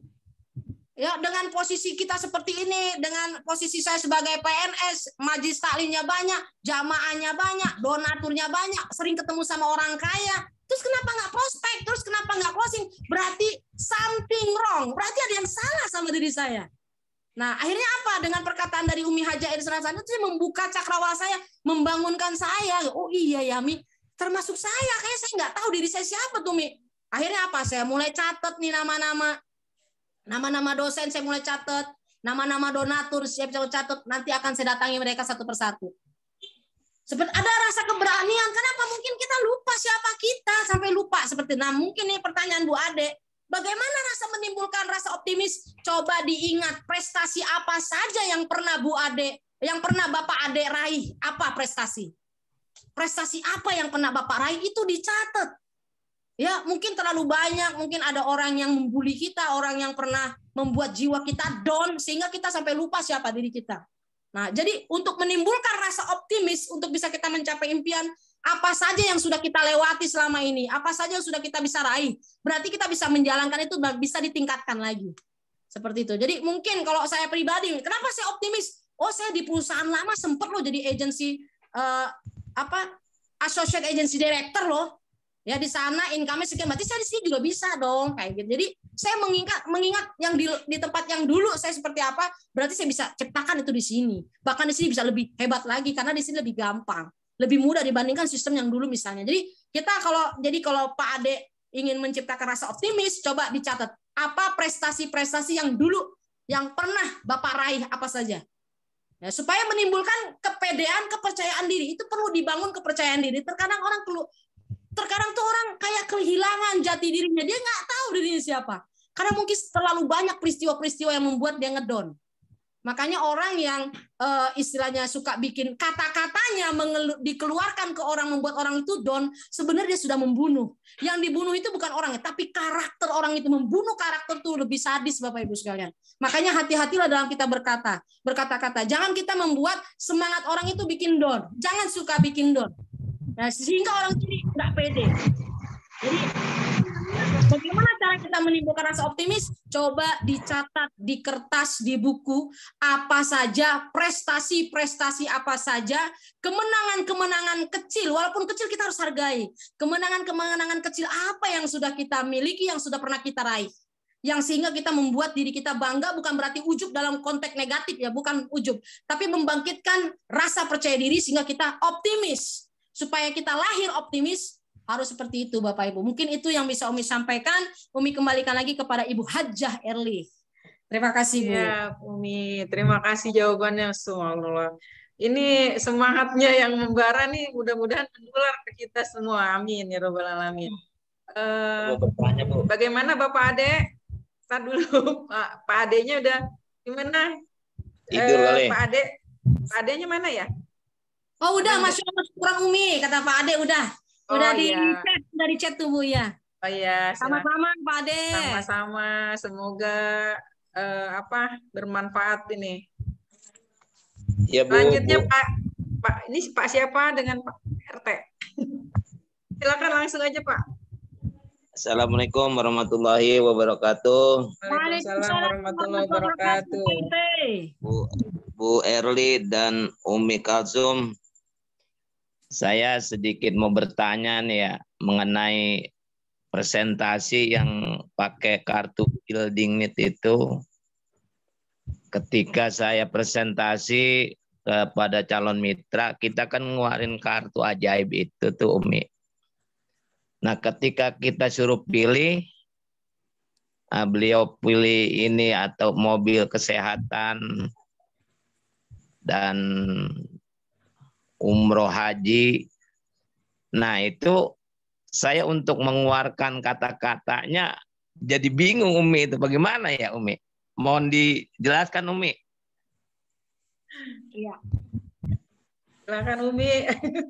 Ya, dengan posisi kita seperti ini, dengan posisi saya sebagai PNS, majelis taklimnya banyak, jamaahnya banyak, donaturnya banyak, sering ketemu sama orang kaya, terus kenapa nggak prospek? Terus kenapa nggak closing? Berarti something wrong, berarti ada yang salah sama diri saya. Nah, akhirnya apa? Dengan perkataan dari Umi Haja Elis Ratnasari itu membuka cakrawala saya, membangunkan saya. Oh iya ya, Mi, termasuk saya. Kayaknya saya nggak tahu diri saya siapa tuh, Mi. Akhirnya apa? Saya mulai catat nih nama-nama dosen, saya mulai catat, nama-nama donatur, saya catat. Nanti akan saya datangi mereka satu persatu. Seperti ada rasa keberanian. Kenapa? Mungkin kita lupa siapa kita, sampai lupa seperti. Nah, mungkin nih pertanyaan Bu Ade. Bagaimana menimbulkan rasa optimis? Coba diingat prestasi apa saja yang pernah Bapak Ade raih. Apa prestasi? Prestasi apa yang pernah Bapak raih itu dicatat. Ya, mungkin terlalu banyak, mungkin ada orang yang membuli kita, orang yang pernah membuat jiwa kita down sehingga kita sampai lupa siapa diri kita. Nah, jadi untuk menimbulkan rasa optimis untuk bisa kita mencapai impian, apa saja yang sudah kita lewati selama ini, apa saja yang sudah kita bisa raih, berarti kita bisa menjalankan itu dan bisa ditingkatkan lagi. Seperti itu. Jadi mungkin kalau saya pribadi, kenapa saya optimis? Oh, saya di perusahaan lama sempat loh jadi agency associate agency director loh. Ya di sana income-nya sekian, berarti saya di sini juga bisa dong kayak gitu. Jadi saya mengingat yang di tempat yang dulu saya seperti apa, berarti saya bisa ciptakan itu di sini. Bahkan di sini bisa lebih hebat lagi karena di sini lebih gampang. Lebih mudah dibandingkan sistem yang dulu misalnya. Jadi kalau Pak Ade ingin menciptakan rasa optimis, coba dicatat apa prestasi-prestasi yang dulu yang pernah Bapak raih apa saja. Ya, supaya menimbulkan kepedean, kepercayaan diri. Itu perlu dibangun kepercayaan diri. Terkadang tuh orang kayak kehilangan jati dirinya. Dia nggak tahu dirinya siapa. Karena mungkin terlalu banyak peristiwa-peristiwa yang membuat dia ngedon. Makanya orang yang istilahnya suka bikin kata-katanya dikeluarkan ke orang, membuat orang itu down, sebenarnya dia sudah membunuh. Yang dibunuh itu bukan orangnya, tapi karakter orang itu. Membunuh karakter itu lebih sadis, Bapak Ibu sekalian. Makanya hati-hatilah dalam kita berkata-kata. Jangan kita membuat semangat orang itu bikin down. Jangan suka bikin down. Nah, sehingga orang itu nggak pede. Jadi bagaimana cara kita menimbulkan rasa optimis? Coba dicatat di kertas, di buku, apa saja, prestasi-prestasi apa saja, kemenangan-kemenangan kecil, walaupun kecil kita harus hargai. Kemenangan-kemenangan kecil apa yang sudah kita miliki, yang sudah pernah kita raih. Yang sehingga kita membuat diri kita bangga, bukan berarti ujub dalam konteks negatif ya, bukan ujub. Tapi membangkitkan rasa percaya diri sehingga kita optimis. Supaya kita lahir optimis, harus seperti itu Bapak Ibu. Mungkin itu yang bisa Umi sampaikan. Umi kembalikan lagi kepada Ibu Hajah Erli. Terima kasih Bu. Ya, Umi. Terima kasih jawabannya. Subhanallah. Ini semangatnya yang membara nih mudah-mudahan menular ke kita semua. Amin ya Rabbal Alamin. Bagaimana Bapak Ade? Start dulu. Pak Adenya udah gimana? Tidur kali. Pak Adenya mana ya? Oh udah, Masya Allah kurang Umi. Kata Pak Ade udah. Udah di chat tuh Bu ya. Oh ya, Sama-sama Pak Ade. Sama-sama. Semoga bermanfaat ini. Ya, Bu. Selanjutnya Bu. Pak, ini Pak siapa dengan Pak RT? Silakan langsung aja Pak. Assalamualaikum warahmatullahi wabarakatuh. Waalaikumsalam warahmatullahi wabarakatuh. Bu Erli dan Umi Kalsum, saya sedikit mau bertanya nih ya mengenai presentasi yang pakai kartu building need itu. Ketika saya presentasi kepada calon mitra, kita kan ngeluarin kartu ajaib itu tuh Umi. Nah, ketika kita suruh pilih, beliau pilih ini atau mobil kesehatan dan umroh haji. Nah, itu saya untuk mengeluarkan kata-katanya jadi bingung Umi, itu bagaimana ya Umi? Mohon dijelaskan Umi. Iya. Silakan Umi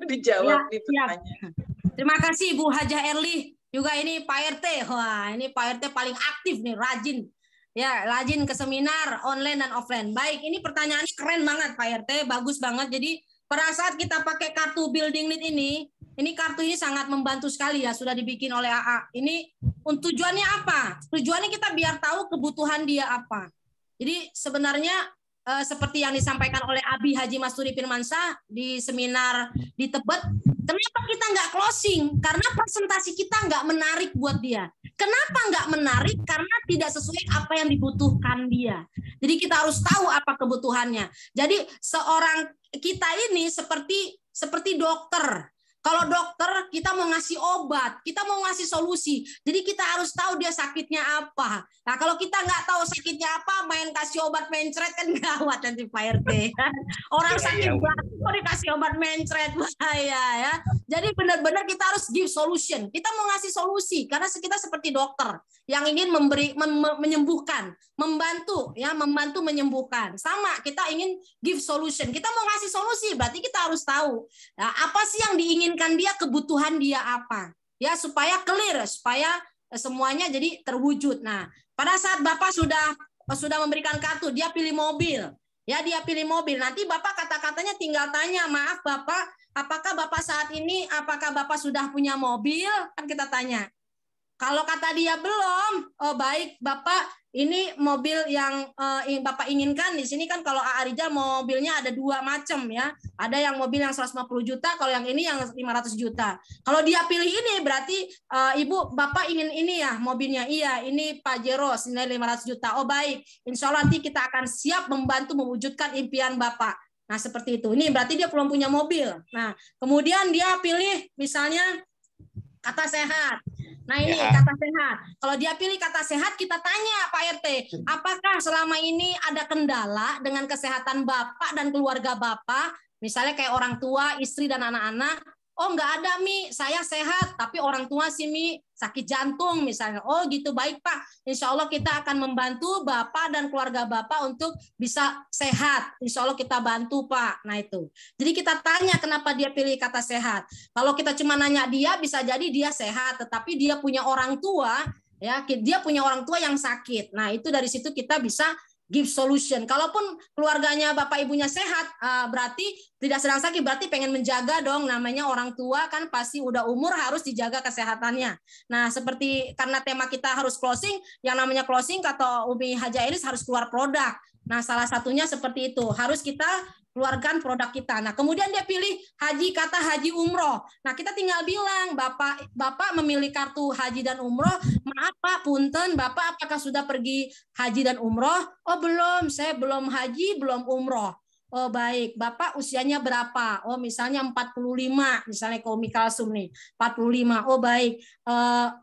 dijawab nih pertanyaan. Terima kasih Bu Hajah Erli. Juga ini Pak RT. Wah, ini Pak RT paling aktif nih, rajin. Ya, rajin ke seminar online dan offline. Baik, ini pertanyaannya keren banget Pak RT, bagus banget. Jadi pada saat kita pakai kartu building need ini kartu ini sangat membantu sekali ya, sudah dibikin oleh AA. Ini tujuannya apa? Tujuannya kita biar tahu kebutuhan dia apa. Jadi sebenarnya seperti yang disampaikan oleh Abi Haji Masturi Firmansyah di seminar di Tebet, kenapa kita nggak closing? Karena presentasi kita nggak menarik buat dia. Kenapa nggak menarik? Karena tidak sesuai apa yang dibutuhkan dia. Jadi kita harus tahu apa kebutuhannya. Jadi seorang kita ini seperti dokter. Kalau dokter, kita mau ngasih obat, kita mau ngasih solusi. Jadi kita harus tahu dia sakitnya apa. Nah, kalau kita nggak tahu sakitnya apa, main kasih obat mencret kan gawat nanti Pak RT. Orang sakit batuk kok dikasih obat mencret, bahaya ya. Jadi benar-benar kita harus give solution. Kita mau ngasih solusi karena kita seperti dokter yang ingin menyembuhkan, membantu menyembuhkan. Sama, kita ingin give solution. Kita mau ngasih solusi, berarti kita harus tahu apa sih yang diinginkan dia, kebutuhan dia apa. Ya, supaya clear, supaya semuanya jadi terwujud. Nah, pada saat Bapak sudah memberikan kartu, dia pilih mobil. Ya, dia pilih mobil. Nanti Bapak kata-katanya tinggal tanya, "Maaf Bapak, apakah Bapak saat ini sudah punya mobil?" Kan kita tanya. Kalau kata dia belum, oh baik Bapak, ini mobil yang Bapak inginkan. Di sini kan kalau AA Rijal mobilnya ada dua macam ya. Ada yang mobil yang 150 juta, kalau yang ini yang 500 juta. Kalau dia pilih ini berarti Ibu, Bapak ingin ini ya mobilnya. Iya, ini Pajero senilai 500 juta. Oh baik, insya Allah nanti kita akan siap membantu mewujudkan impian Bapak. Nah seperti itu. Ini berarti dia belum punya mobil. Nah kemudian dia pilih misalnya kata sehat. Nah ini kata sehat. Kalau dia pilih kata sehat, kita tanya Pak RT, apakah selama ini ada kendala dengan kesehatan Bapak dan keluarga Bapak? Misalnya kayak orang tua, istri dan anak-anak. Oh nggak ada Mi, saya sehat, tapi orang tua sih Mi sakit jantung misalnya. Oh gitu, baik Pak. Insya Allah kita akan membantu Bapak dan keluarga Bapak untuk bisa sehat. Insya Allah kita bantu Pak. Nah itu. Jadi kita tanya kenapa dia pilih kata sehat. Kalau kita cuma nanya dia, bisa jadi dia sehat, tetapi dia punya orang tua, ya dia punya orang tua yang sakit. Nah itu dari situ kita bisa give solution. Kalaupun keluarganya Bapak Ibunya sehat, berarti tidak sedang sakit, berarti pengen menjaga dong. Namanya orang tua kan pasti udah umur, harus dijaga kesehatannya. Nah, seperti karena tema kita harus closing, yang namanya closing kata Umi Haja Elis harus keluar produk. Nah, salah satunya seperti itu. Harus kita keluarkan produk kita. Nah, kemudian dia pilih haji, kata haji umroh. Nah, kita tinggal bilang, Bapak memilih kartu haji dan umroh. Maaf Pak, punten, Bapak apakah sudah pergi haji dan umroh? Oh belum, saya belum haji, belum umroh. Oh baik, Bapak usianya berapa? Oh misalnya 45, misalnya ke Umi Kalsum nih, 45. Oh baik,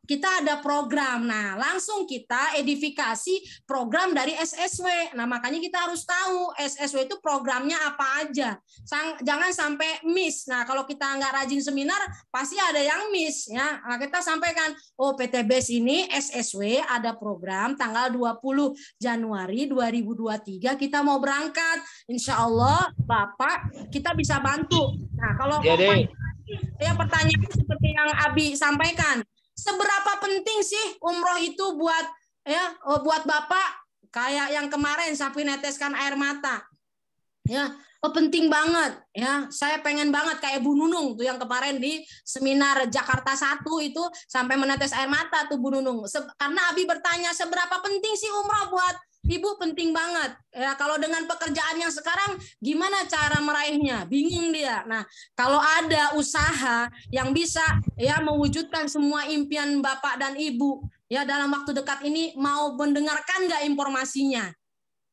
kita ada program. Nah langsung kita edifikasi program dari SSW. Nah makanya kita harus tahu SSW itu programnya apa aja. Jangan sampai miss. Nah kalau kita nggak rajin seminar, pasti ada yang miss. Ya. Nah, kita sampaikan, oh PTBS ini SSW ada program tanggal 20 Januari 2023 kita mau berangkat. Insya Allah Bapak kita bisa bantu. Nah kalau ya pertanyaan seperti yang Abi sampaikan, seberapa penting sih umroh itu buat buat Bapak, kayak yang kemarin sampai neteskan air mata. Ya, penting banget ya. Saya pengen banget kayak Bu Nunung tuh yang kemarin di seminar Jakarta 1 itu sampai menetes air mata tuh Bu Nunung. Karena Abi bertanya seberapa penting sih umroh buat Ibu, penting banget. Ya, kalau dengan pekerjaan yang sekarang gimana cara meraihnya? Bingung dia. Nah, kalau ada usaha yang bisa ya mewujudkan semua impian Bapak dan Ibu ya dalam waktu dekat ini, mau mendengarkan nggak informasinya?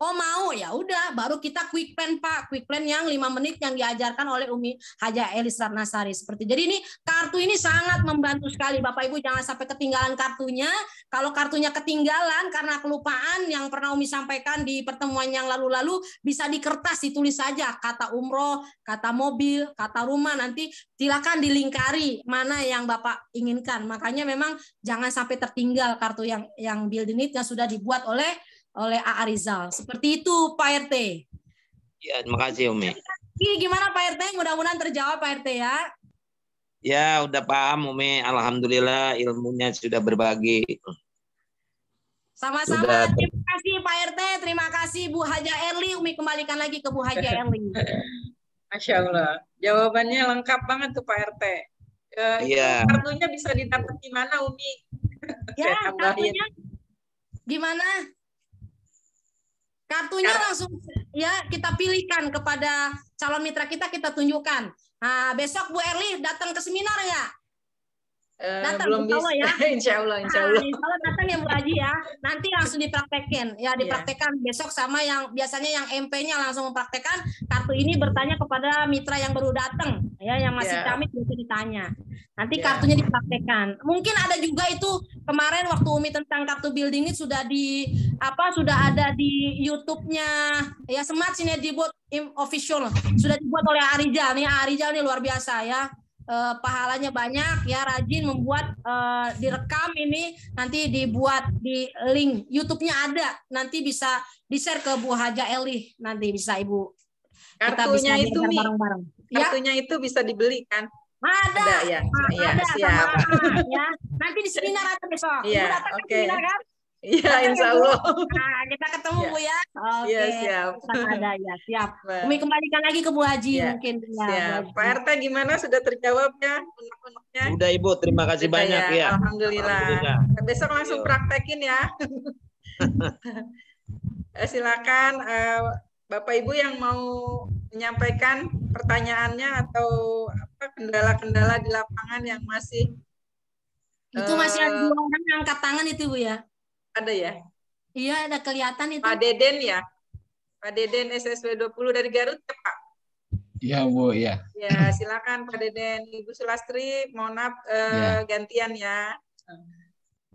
Oh mau, ya udah, baru kita quick plan Pak, quick plan yang 5 menit yang diajarkan oleh Umi Haja Elis Ratnasari seperti. Jadi ini kartu ini sangat membantu sekali Bapak Ibu, jangan sampai ketinggalan kartunya. Kalau kartunya ketinggalan karena kelupaan yang pernah Umi sampaikan di pertemuan yang lalu-lalu, bisa di kertas ditulis saja kata umroh, kata mobil, kata rumah, nanti silakan dilingkari mana yang Bapak inginkan. Makanya memang jangan sampai tertinggal kartu yang build in it yang sudah dibuat oleh A.A. Rizal. Seperti itu Pak RT. Ya, terima kasih Umi. Gimana Pak RT? Mudah-mudahan terjawab Pak RT ya. Ya, udah paham Umi. Alhamdulillah ilmunya sudah berbagi. Sama-sama. Terima kasih Pak RT. Terima kasih Bu Haja Erli. Umi kembalikan lagi ke Bu Haja Erli. Masya Allah. Jawabannya lengkap banget tuh Pak RT. Iya. Kartunya bisa didapat di mana Umi? Ya, kartunya gimana? Kartunya langsung ya kita pilihkan kepada calon mitra kita tunjukkan. Nah, besok Bu Erli datang ke seminar ya? Datang belum bisa ya. Insya Allah. Insya Allah datang ya Bu Haji ya. Nanti langsung dipraktekin ya, dipraktekkan besok sama yang biasanya yang MP-nya langsung mempraktekkan. Kartu ini bertanya kepada mitra yang baru datang ya, yang masih camit bisa ditanya. Nanti kartunya dipraktekkan. Mungkin ada juga itu kemarin waktu Umi tentang kartu building ini sudah ada di YouTube-nya ya, Smart Sinergybot official, sudah dibuat oleh Arijal nih. Arijal nih luar biasa ya. Pahalanya banyak ya, rajin membuat, direkam ini nanti dibuat di link YouTube-nya ada, nanti bisa di-share ke Bu Haja Eli, nanti bisa Ibu kartunya kita bisa itu bareng-bareng. Kartunya itu bisa dibeli kan? Ada ya. Ada siap. Ya. Nanti di seminar ada besok. Ibu datang ke seminar kan? Iya, insya Allah. Nah, kita ketemu Bu ya. Iya, siap. Ada ya, siap. Umi kembalikan lagi ke Bu Haji mungkin. Siap. Pak RT gimana? Sudah terjawab ya unek-uneknya? Udah Ibu, terima kasih banyak ya. Alhamdulillah. Besok langsung praktekin ya. Silakan Bapak Ibu yang mau menyampaikan pertanyaannya atau kendala-kendala di lapangan yang masih. Itu masih ada 2 orang yang angkat tangan itu Bu ya. Ada ya? Iya, ada kelihatan itu. Pak Deden ya? Pak Deden SSW 20 dari Garut ya Pak? Iya Bu, ya. Ya, silakan Pak Deden. Ibu Sulastri, mohon maaf gantian ya.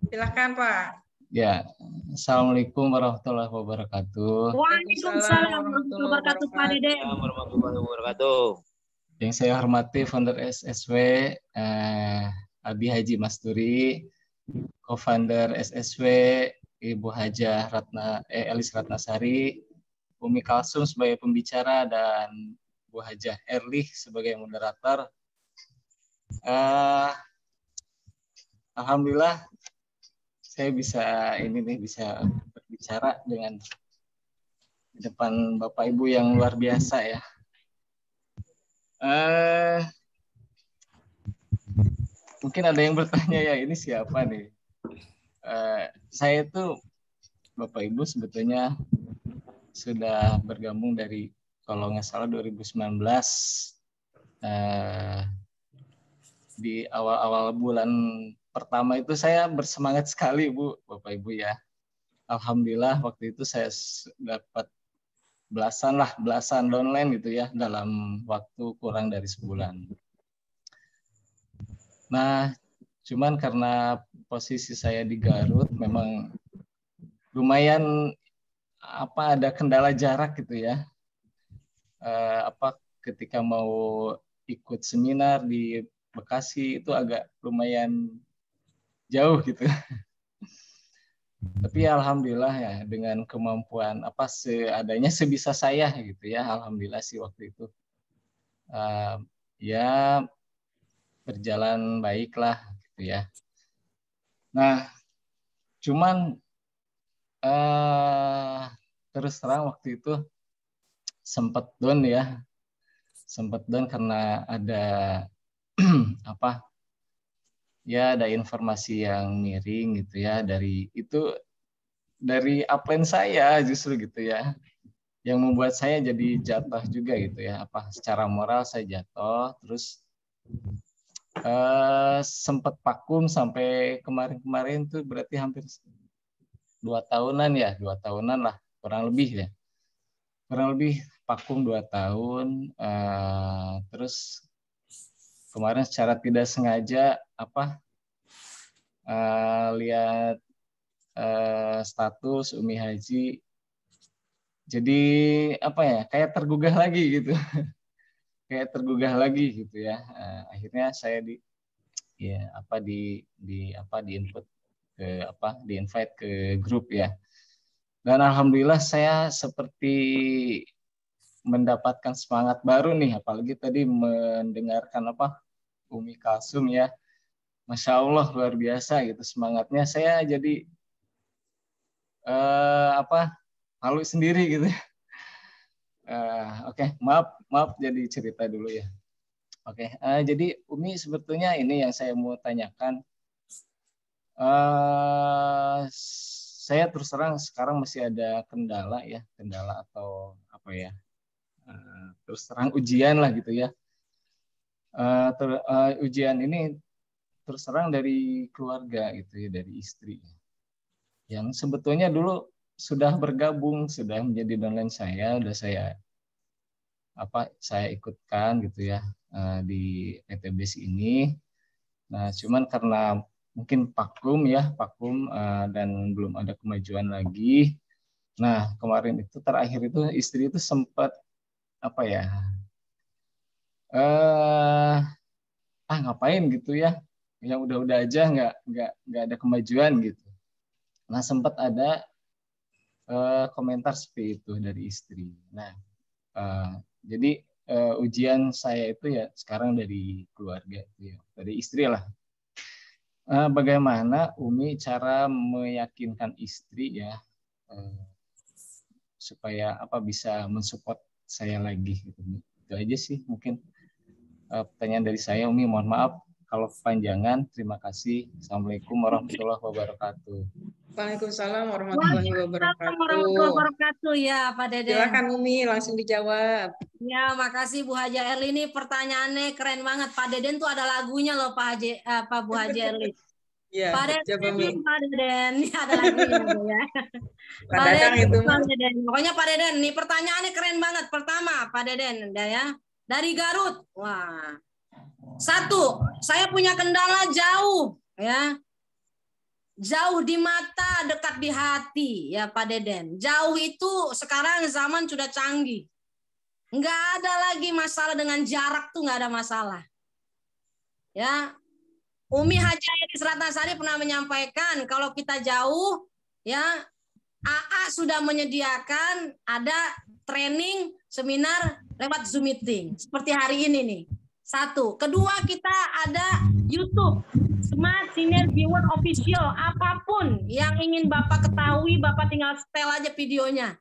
Silakan Pak. Ya, Assalamualaikum warahmatullahi wabarakatuh. Waalaikumsalam warahmatullahi wabarakatuh Pak Deden. Warahmatullahi wabarakatuh. Yang saya hormati founder SSW Abi Haji Masturi, co-founder SSW Ibu Haja Elis Ratnasari, Umi Kalsum sebagai pembicara, dan Bu Haja Erli sebagai moderator. Alhamdulillah saya bisa berbicara dengan di depan Bapak Ibu yang luar biasa ya. Mungkin ada yang bertanya ya, ini siapa nih? Saya itu Bapak Ibu sebetulnya sudah bergabung dari, kalau nggak salah 2019, di awal-awal bulan pertama itu saya bersemangat sekali Bu, Bapak Ibu ya. Alhamdulillah waktu itu saya dapat belasan downline gitu ya dalam waktu kurang dari sebulan. Nah, cuman karena posisi saya di Garut memang lumayan ada kendala jarak gitu ya. Ketika mau ikut seminar di Bekasi itu agak lumayan jauh gitu. Tapi alhamdulillah ya dengan kemampuan seadanya sebisa saya gitu ya, alhamdulillah sih waktu itu ya berjalan baik lah gitu ya. Nah, cuman terus terang waktu itu sempat down ya, karena ada apa ya, ada informasi yang miring gitu ya, dari upline saya justru gitu ya, yang membuat saya jadi jatuh juga gitu ya, secara moral saya jatuh, terus sempat vakum sampai kemarin-kemarin tuh, berarti hampir 2 tahunan ya, 2 tahunan lah kurang lebih vakum 2 tahun. Terus kemarin secara tidak sengaja lihat status Umi Haji, jadi kayak tergugah lagi gitu. Kayak tergugah lagi gitu ya. Akhirnya saya di input ke di invite ke grup ya. Dan alhamdulillah saya seperti mendapatkan semangat baru nih, apalagi tadi mendengarkan Umi Kalsum ya. Masya Allah luar biasa gitu semangatnya, saya jadi malu sendiri gitu. Oke, maaf jadi cerita dulu ya. Oke, jadi Umi sebetulnya ini yang saya mau tanyakan. Saya terus terang sekarang masih ada kendala atau terus terang ujian lah gitu ya. Ujian ini terus terang dari keluarga gitu ya, dari istri yang sebetulnya dulu sudah bergabung, sudah menjadi downline saya, udah saya ikutkan gitu ya di PTBS ini. Nah, cuman karena mungkin vakum dan belum ada kemajuan lagi. Nah, kemarin itu terakhir itu istri itu sempat ngapain gitu ya, yang udah-udah aja nggak ada kemajuan gitu. Nah, sempat ada komentar seperti itu dari istri. Nah, jadi ujian saya itu ya sekarang dari keluarga, ya, dari istri lah. Bagaimana Umi cara meyakinkan istri ya supaya bisa mensupport saya lagi gitu. Itu aja sih mungkin pertanyaan dari saya, Umi. Mohon maaf kalau kepanjangan. Terima kasih. Assalamualaikum warahmatullahi wabarakatuh. Waalaikumsalam warahmatullahi wabarakatuh. Warahmatullahi wabarakatuh ya Pak Deden. Silakan Umi langsung dijawab. Ya, makasih Bu Haji Erli, ini pertanyaannya keren banget. Pak Deden tuh ada lagunya loh Pak Bu Haji Erli. Ya, Pak Deden, Pak Deden, ini ada lagunya ya. Pak Deden, pokoknya Pak Deden, nih pertanyaannya keren banget. Pertama, Pak Deden, ya, dari Garut. Wah, satu, saya punya kendala jauh, ya. Jauh di mata, dekat di hati, ya Pak Deden. Jauh itu sekarang zaman sudah canggih. Nggak ada lagi masalah dengan jarak tuh, nggak ada masalah. Ya, Umi Haji Ratnasari pernah menyampaikan kalau kita jauh, ya AA sudah menyediakan ada training seminar lewat Zoom meeting seperti hari ini nih. Satu, kedua kita ada YouTube Smart Sinergy One Official. Apapun yang ingin Bapak ketahui, Bapak tinggal setel aja videonya.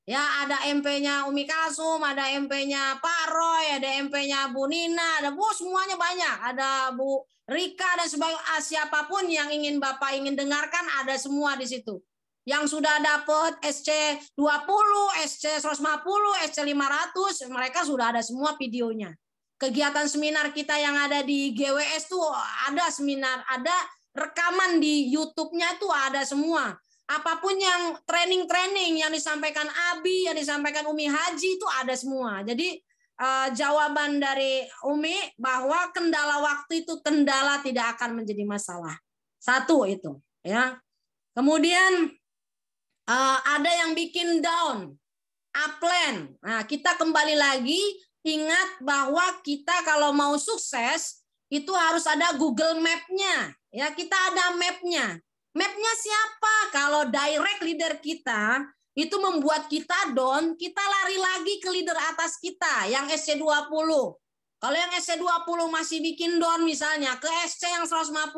Ya, ada MP-nya Umi Kalsum, ada MP-nya Pak Roy, ada MP-nya Bu Nina, ada semuanya banyak. Ada Bu Rika dan sebagainya. Siapapun yang ingin Bapak ingin dengarkan ada semua di situ. Yang sudah dapat SC20, SC150, SC500, mereka sudah ada semua videonya. Kegiatan seminar kita yang ada di GWS tuh ada seminar, ada rekaman di YouTube-nya tuh ada semua. Apapun yang training-training yang disampaikan Abi, yang disampaikan Umi Haji itu ada semua. Jadi jawaban dari Umi bahwa kendala waktu itu kendala tidak akan menjadi masalah. Satu itu, ya. Kemudian ada yang bikin down, upland. Nah, kita kembali lagi ingat bahwa kita kalau mau sukses itu harus ada Google Map-nya. Ya, kita ada map-nya. Map-nya siapa? Kalau direct leader kita itu membuat kita down, kita lari lagi ke leader atas kita yang SC20. Kalau yang SC20 masih bikin down misalnya, ke SC yang 150.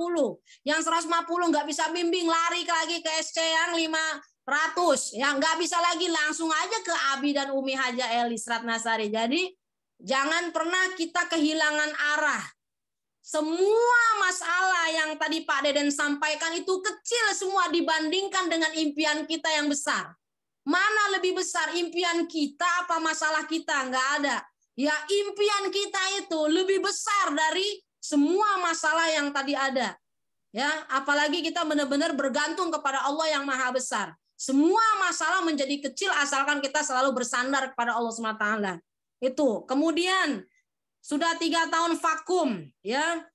Yang 150 nggak bisa bimbing, lari lagi ke SC yang 500. Ya nggak bisa lagi, langsung aja ke Abi dan Umi Haja Elis Ratnasari. Jadi jangan pernah kita kehilangan arah. Semua masalah yang tadi Pak Deden sampaikan itu kecil semua dibandingkan dengan impian kita yang besar. Mana lebih besar, impian kita apa masalah kita? Nggak ada. Ya, impian kita itu lebih besar dari semua masalah yang tadi ada. Ya, apalagi kita benar-benar bergantung kepada Allah yang Maha Besar. Semua masalah menjadi kecil asalkan kita selalu bersandar kepada Allah SWT. Itu. Kemudian sudah 3 tahun vakum, ya.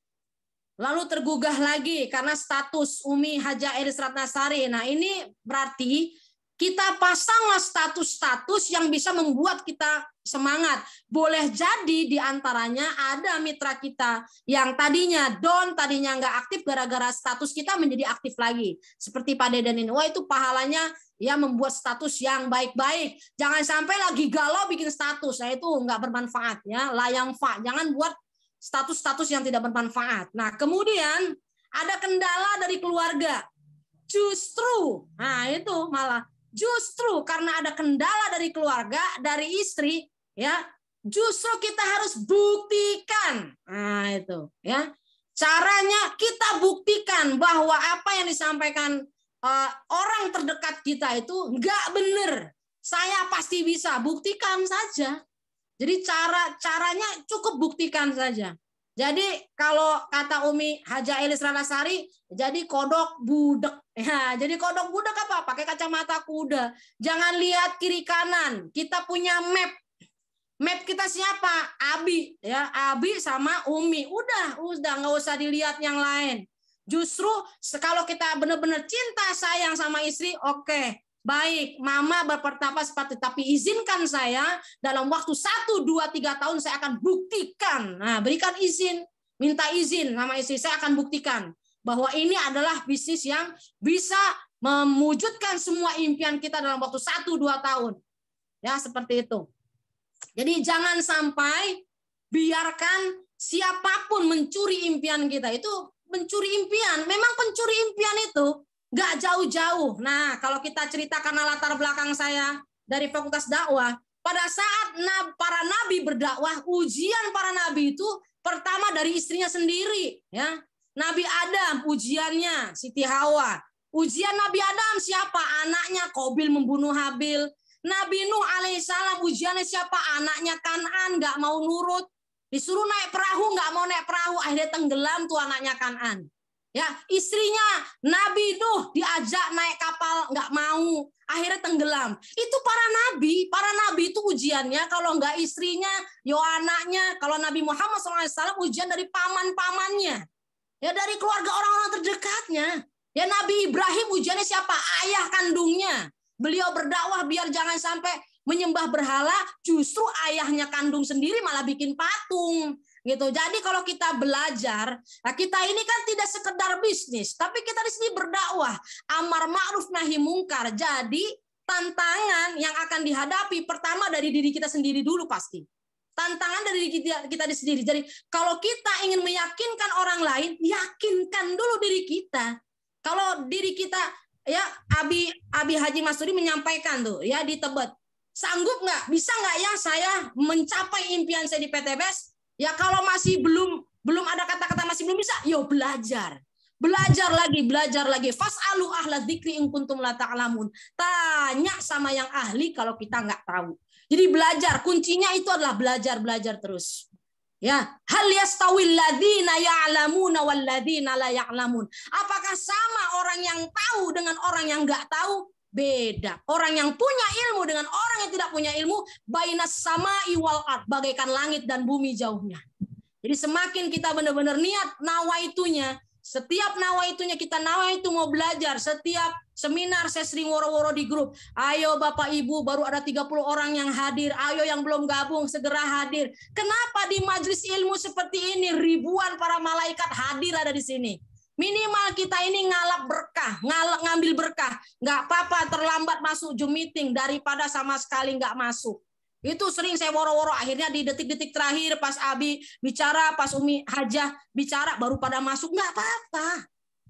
Lalu tergugah lagi karena status Umi Haja Elis Ratnasari. Nah, ini berarti kita pasanglah status-status yang bisa membuat kita semangat. Boleh jadi di antaranya ada mitra kita yang tadinya down, tadinya nggak aktif, gara-gara status kita menjadi aktif lagi. Seperti Pak Deden ini. Wah, itu pahalanya ya membuat status yang baik-baik. Jangan sampai lagi galau bikin status. Nah, itu nggak bermanfaat. Ya, layang fa. Jangan buat status-status yang tidak bermanfaat. Nah, kemudian ada kendala dari keluarga. Justru, nah itu malah. Justru karena ada kendala dari keluarga, dari istri, ya, justru kita harus buktikan. Nah, itu, ya. Caranya kita buktikan bahwa apa yang disampaikan orang terdekat kita itu enggak benar. Saya pasti bisa, buktikan saja. Jadi caranya cukup buktikan saja. Jadi kalau kata Umi Haja Elis Ratnasari, jadi kodok budek. Ya, jadi kodok budek apa? Pakai kacamata kuda. Jangan lihat kiri kanan. Kita punya map. Map kita siapa? Abi, ya, Abi sama Umi. Udah nggak usah dilihat yang lain. Justru kalau kita benar-benar cinta sayang sama istri, oke. Baik, Mama berpertapa seperti, tapi izinkan saya dalam waktu 1, 2, 3 tahun saya akan buktikan. Nah, berikan izin, minta izin sama istri, saya akan buktikan bahwa ini adalah bisnis yang bisa mewujudkan semua impian kita dalam waktu 1, 2 tahun. Ya, seperti itu. Jadi jangan sampai biarkan siapapun mencuri impian kita. Itu mencuri impian. Memang pencuri impian itu nggak jauh-jauh. Nah, kalau kita ceritakan latar belakang saya dari Fakultas Dakwah, pada saat para nabi berdakwah, ujian para nabi itu pertama dari istrinya sendiri, ya. Nabi Adam ujiannya Siti Hawa. Ujian Nabi Adam siapa? Anaknya Qabil membunuh Habil. Nabi Nuh alaihissalam ujiannya siapa? Anaknya Kan'an nggak mau nurut. Disuruh naik perahu nggak mau naik perahu, akhirnya tenggelam tuh anaknya Kan'an. Ya, istrinya Nabi Nuh diajak naik kapal nggak mau, akhirnya tenggelam. Itu para nabi itu ujiannya kalau nggak istrinya, yo anaknya. Kalau Nabi Muhammad SAW ujian dari paman-pamannya, ya dari keluarga orang-orang terdekatnya. Ya Nabi Ibrahim ujiannya siapa? Ayah kandungnya. Beliau berdakwah biar jangan sampai menyembah berhala, justru ayahnya kandung sendiri malah bikin patung. Gitu. Jadi kalau kita belajar, nah kita ini kan tidak sekedar bisnis, tapi kita di sini berdakwah, amar ma'ruf nahi mungkar. Jadi tantangan yang akan dihadapi pertama dari diri kita sendiri dulu pasti. Tantangan dari diri kita sendiri. Jadi kalau kita ingin meyakinkan orang lain, yakinkan dulu diri kita. Kalau diri kita, ya Abi Haji Masuri menyampaikan tuh, ya di Tebet, sanggup nggak, bisa nggak ya saya mencapai impian saya di PTBS? Ya kalau masih belum ada kata-kata masih belum bisa, yo belajar lagi. Fas'alu ahla dzikri in kuntum la ta'lamun. Tanya sama yang ahli kalau kita nggak tahu. Jadi belajar, kuncinya itu adalah belajar terus. Ya, hal yastawil ladzina ya'lamuna wal ladzina la ya'lamun. Apakah sama orang yang tahu dengan orang yang nggak tahu? Beda. Orang yang punya ilmu dengan orang yang tidak punya ilmu, bainas samai wal ard, bagaikan langit dan bumi jauhnya. Jadi semakin kita benar-benar niat nawaitunya, setiap nawaitunya kita nawaitu mau belajar, setiap seminar saya sering woro-woro di grup. Ayo Bapak Ibu, baru ada 30 orang yang hadir. Ayo yang belum gabung segera hadir. Kenapa di majelis ilmu seperti ini ribuan para malaikat hadir ada di sini? Minimal kita ini ngalap berkah, ngambil berkah. Nggak apa-apa terlambat masuk Zoom meeting daripada sama sekali nggak masuk. Itu sering saya woro-woro, akhirnya di detik-detik terakhir pas Abi bicara, pas Umi Hajah bicara baru pada masuk. Nggak apa-apa.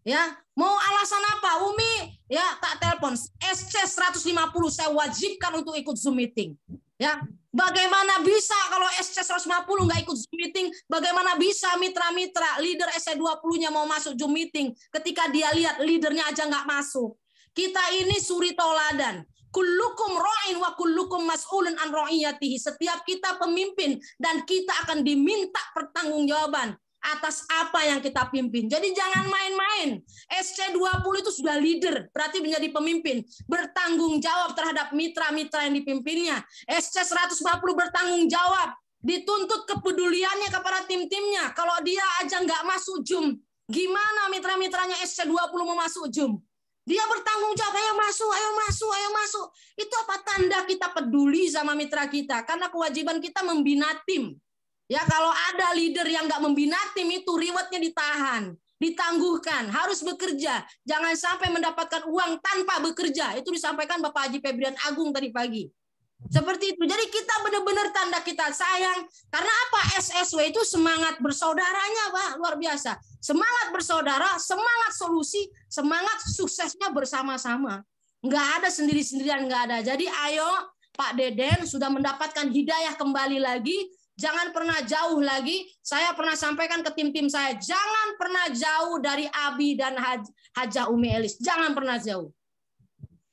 Ya, mau alasan apa? Umi ya tak telepon. SC 150 saya wajibkan untuk ikut Zoom meeting. Ya, bagaimana bisa kalau SC 150 nggak ikut Zoom meeting? Bagaimana bisa mitra-mitra leader SC 20-nya mau masuk Zoom meeting ketika dia lihat leadernya aja nggak masuk? Kita ini suri tauladan. Kullukum ra'in wa kullukum mas'ulun an ra'iyatihi. Setiap kita pemimpin dan kita akan diminta pertanggungjawaban atas apa yang kita pimpin. Jadi jangan main-main. SC20 itu sudah leader, berarti menjadi pemimpin, bertanggung jawab terhadap mitra-mitra yang dipimpinnya. SC150 bertanggung jawab, dituntut kepeduliannya kepada tim-timnya. Kalau dia aja nggak masuk Zoom, gimana mitra-mitranya SC20 mau masuk Zoom? Dia bertanggung jawab, ayo masuk, ayo masuk, ayo masuk. Itu apa tanda kita peduli sama mitra kita? Karena kewajiban kita membina tim. Ya, kalau ada leader yang nggak membina tim itu rewardnya ditahan, ditangguhkan, harus bekerja. Jangan sampai mendapatkan uang tanpa bekerja. Itu disampaikan Bapak Haji Febrian Agung tadi pagi. Seperti itu. Jadi kita benar-benar tanda kita sayang. Karena apa? SSW itu semangat bersaudaranya, Pak. Luar biasa. Semangat bersaudara, semangat solusi, semangat suksesnya bersama-sama. Nggak ada sendiri-sendirian, nggak ada. Jadi ayo Pak Deden sudah mendapatkan hidayah kembali lagi. Jangan pernah jauh lagi. Saya pernah sampaikan ke tim-tim saya, jangan pernah jauh dari Abi dan Hajah Umi Elis. Jangan pernah jauh.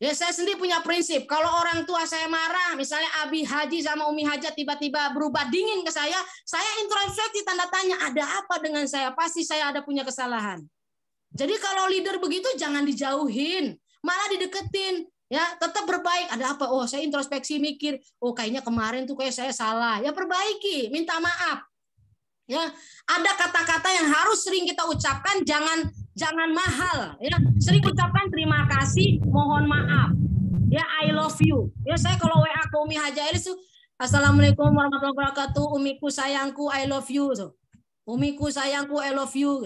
Ya, saya sendiri punya prinsip. Kalau orang tua saya marah, misalnya Abi Haji sama Umi Hajah tiba-tiba berubah dingin ke saya introspeksi tanda tanya, ada apa dengan saya? Pasti saya ada punya kesalahan. Jadi kalau leader begitu jangan dijauhin, malah dideketin. Ya, tetap berbaik. Ada apa? Oh, saya introspeksi mikir, oh kayaknya kemarin tuh kayak saya salah. Ya perbaiki, minta maaf. Ya, ada kata-kata yang harus sering kita ucapkan, jangan mahal. Ya, sering ucapkan terima kasih, mohon maaf. Ya, I love you. Ya, saya kalau WA ke Umi Hajah Elis tuh, Assalamualaikum warahmatullahi wabarakatuh, umiku sayangku, I love you. Umiku sayangku, I love you.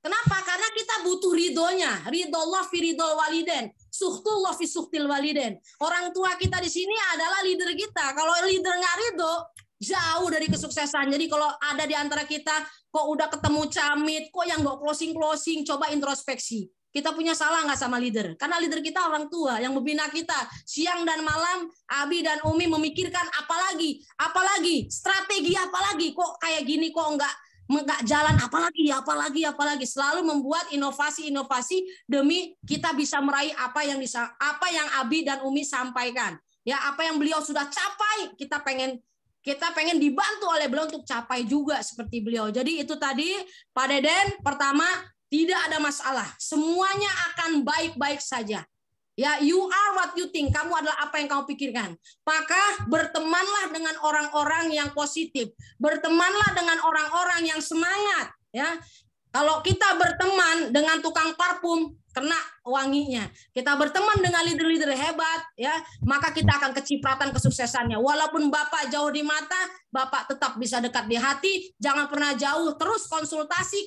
Kenapa? Karena kita butuh ridhonya. Ridhollah fi ridhol waliden. Suhtullah fi suhtil waliden. Orang tua kita di sini adalah leader kita. Kalau leader nggak ridho, jauh dari kesuksesan. Jadi kalau ada di antara kita, kok udah ketemu camit, kok yang nggak closing, coba introspeksi. Kita punya salah nggak sama leader? Karena leader kita orang tua yang membina kita. Siang dan malam, Abi dan Umi memikirkan apalagi, strategi apalagi, kok kayak gini, kok nggak jalan, apalagi, selalu membuat inovasi demi kita bisa meraih apa yang Abi dan Umi sampaikan. Ya, apa yang beliau sudah capai, kita pengen dibantu oleh beliau untuk capai juga seperti beliau. Jadi itu tadi Pak Deden, pertama tidak ada masalah, semuanya akan baik-baik saja. Ya, you are what you think. Kamu adalah apa yang kamu pikirkan. Maka bertemanlah dengan orang-orang yang positif. Bertemanlah dengan orang-orang yang semangat. Ya, kalau kita berteman dengan tukang parfum, kena wanginya. Kita berteman dengan leader-leader hebat, ya, maka kita akan kecipratan kesuksesannya. Walaupun Bapak jauh di mata, Bapak tetap bisa dekat di hati. Jangan pernah jauh. Terus konsultasi.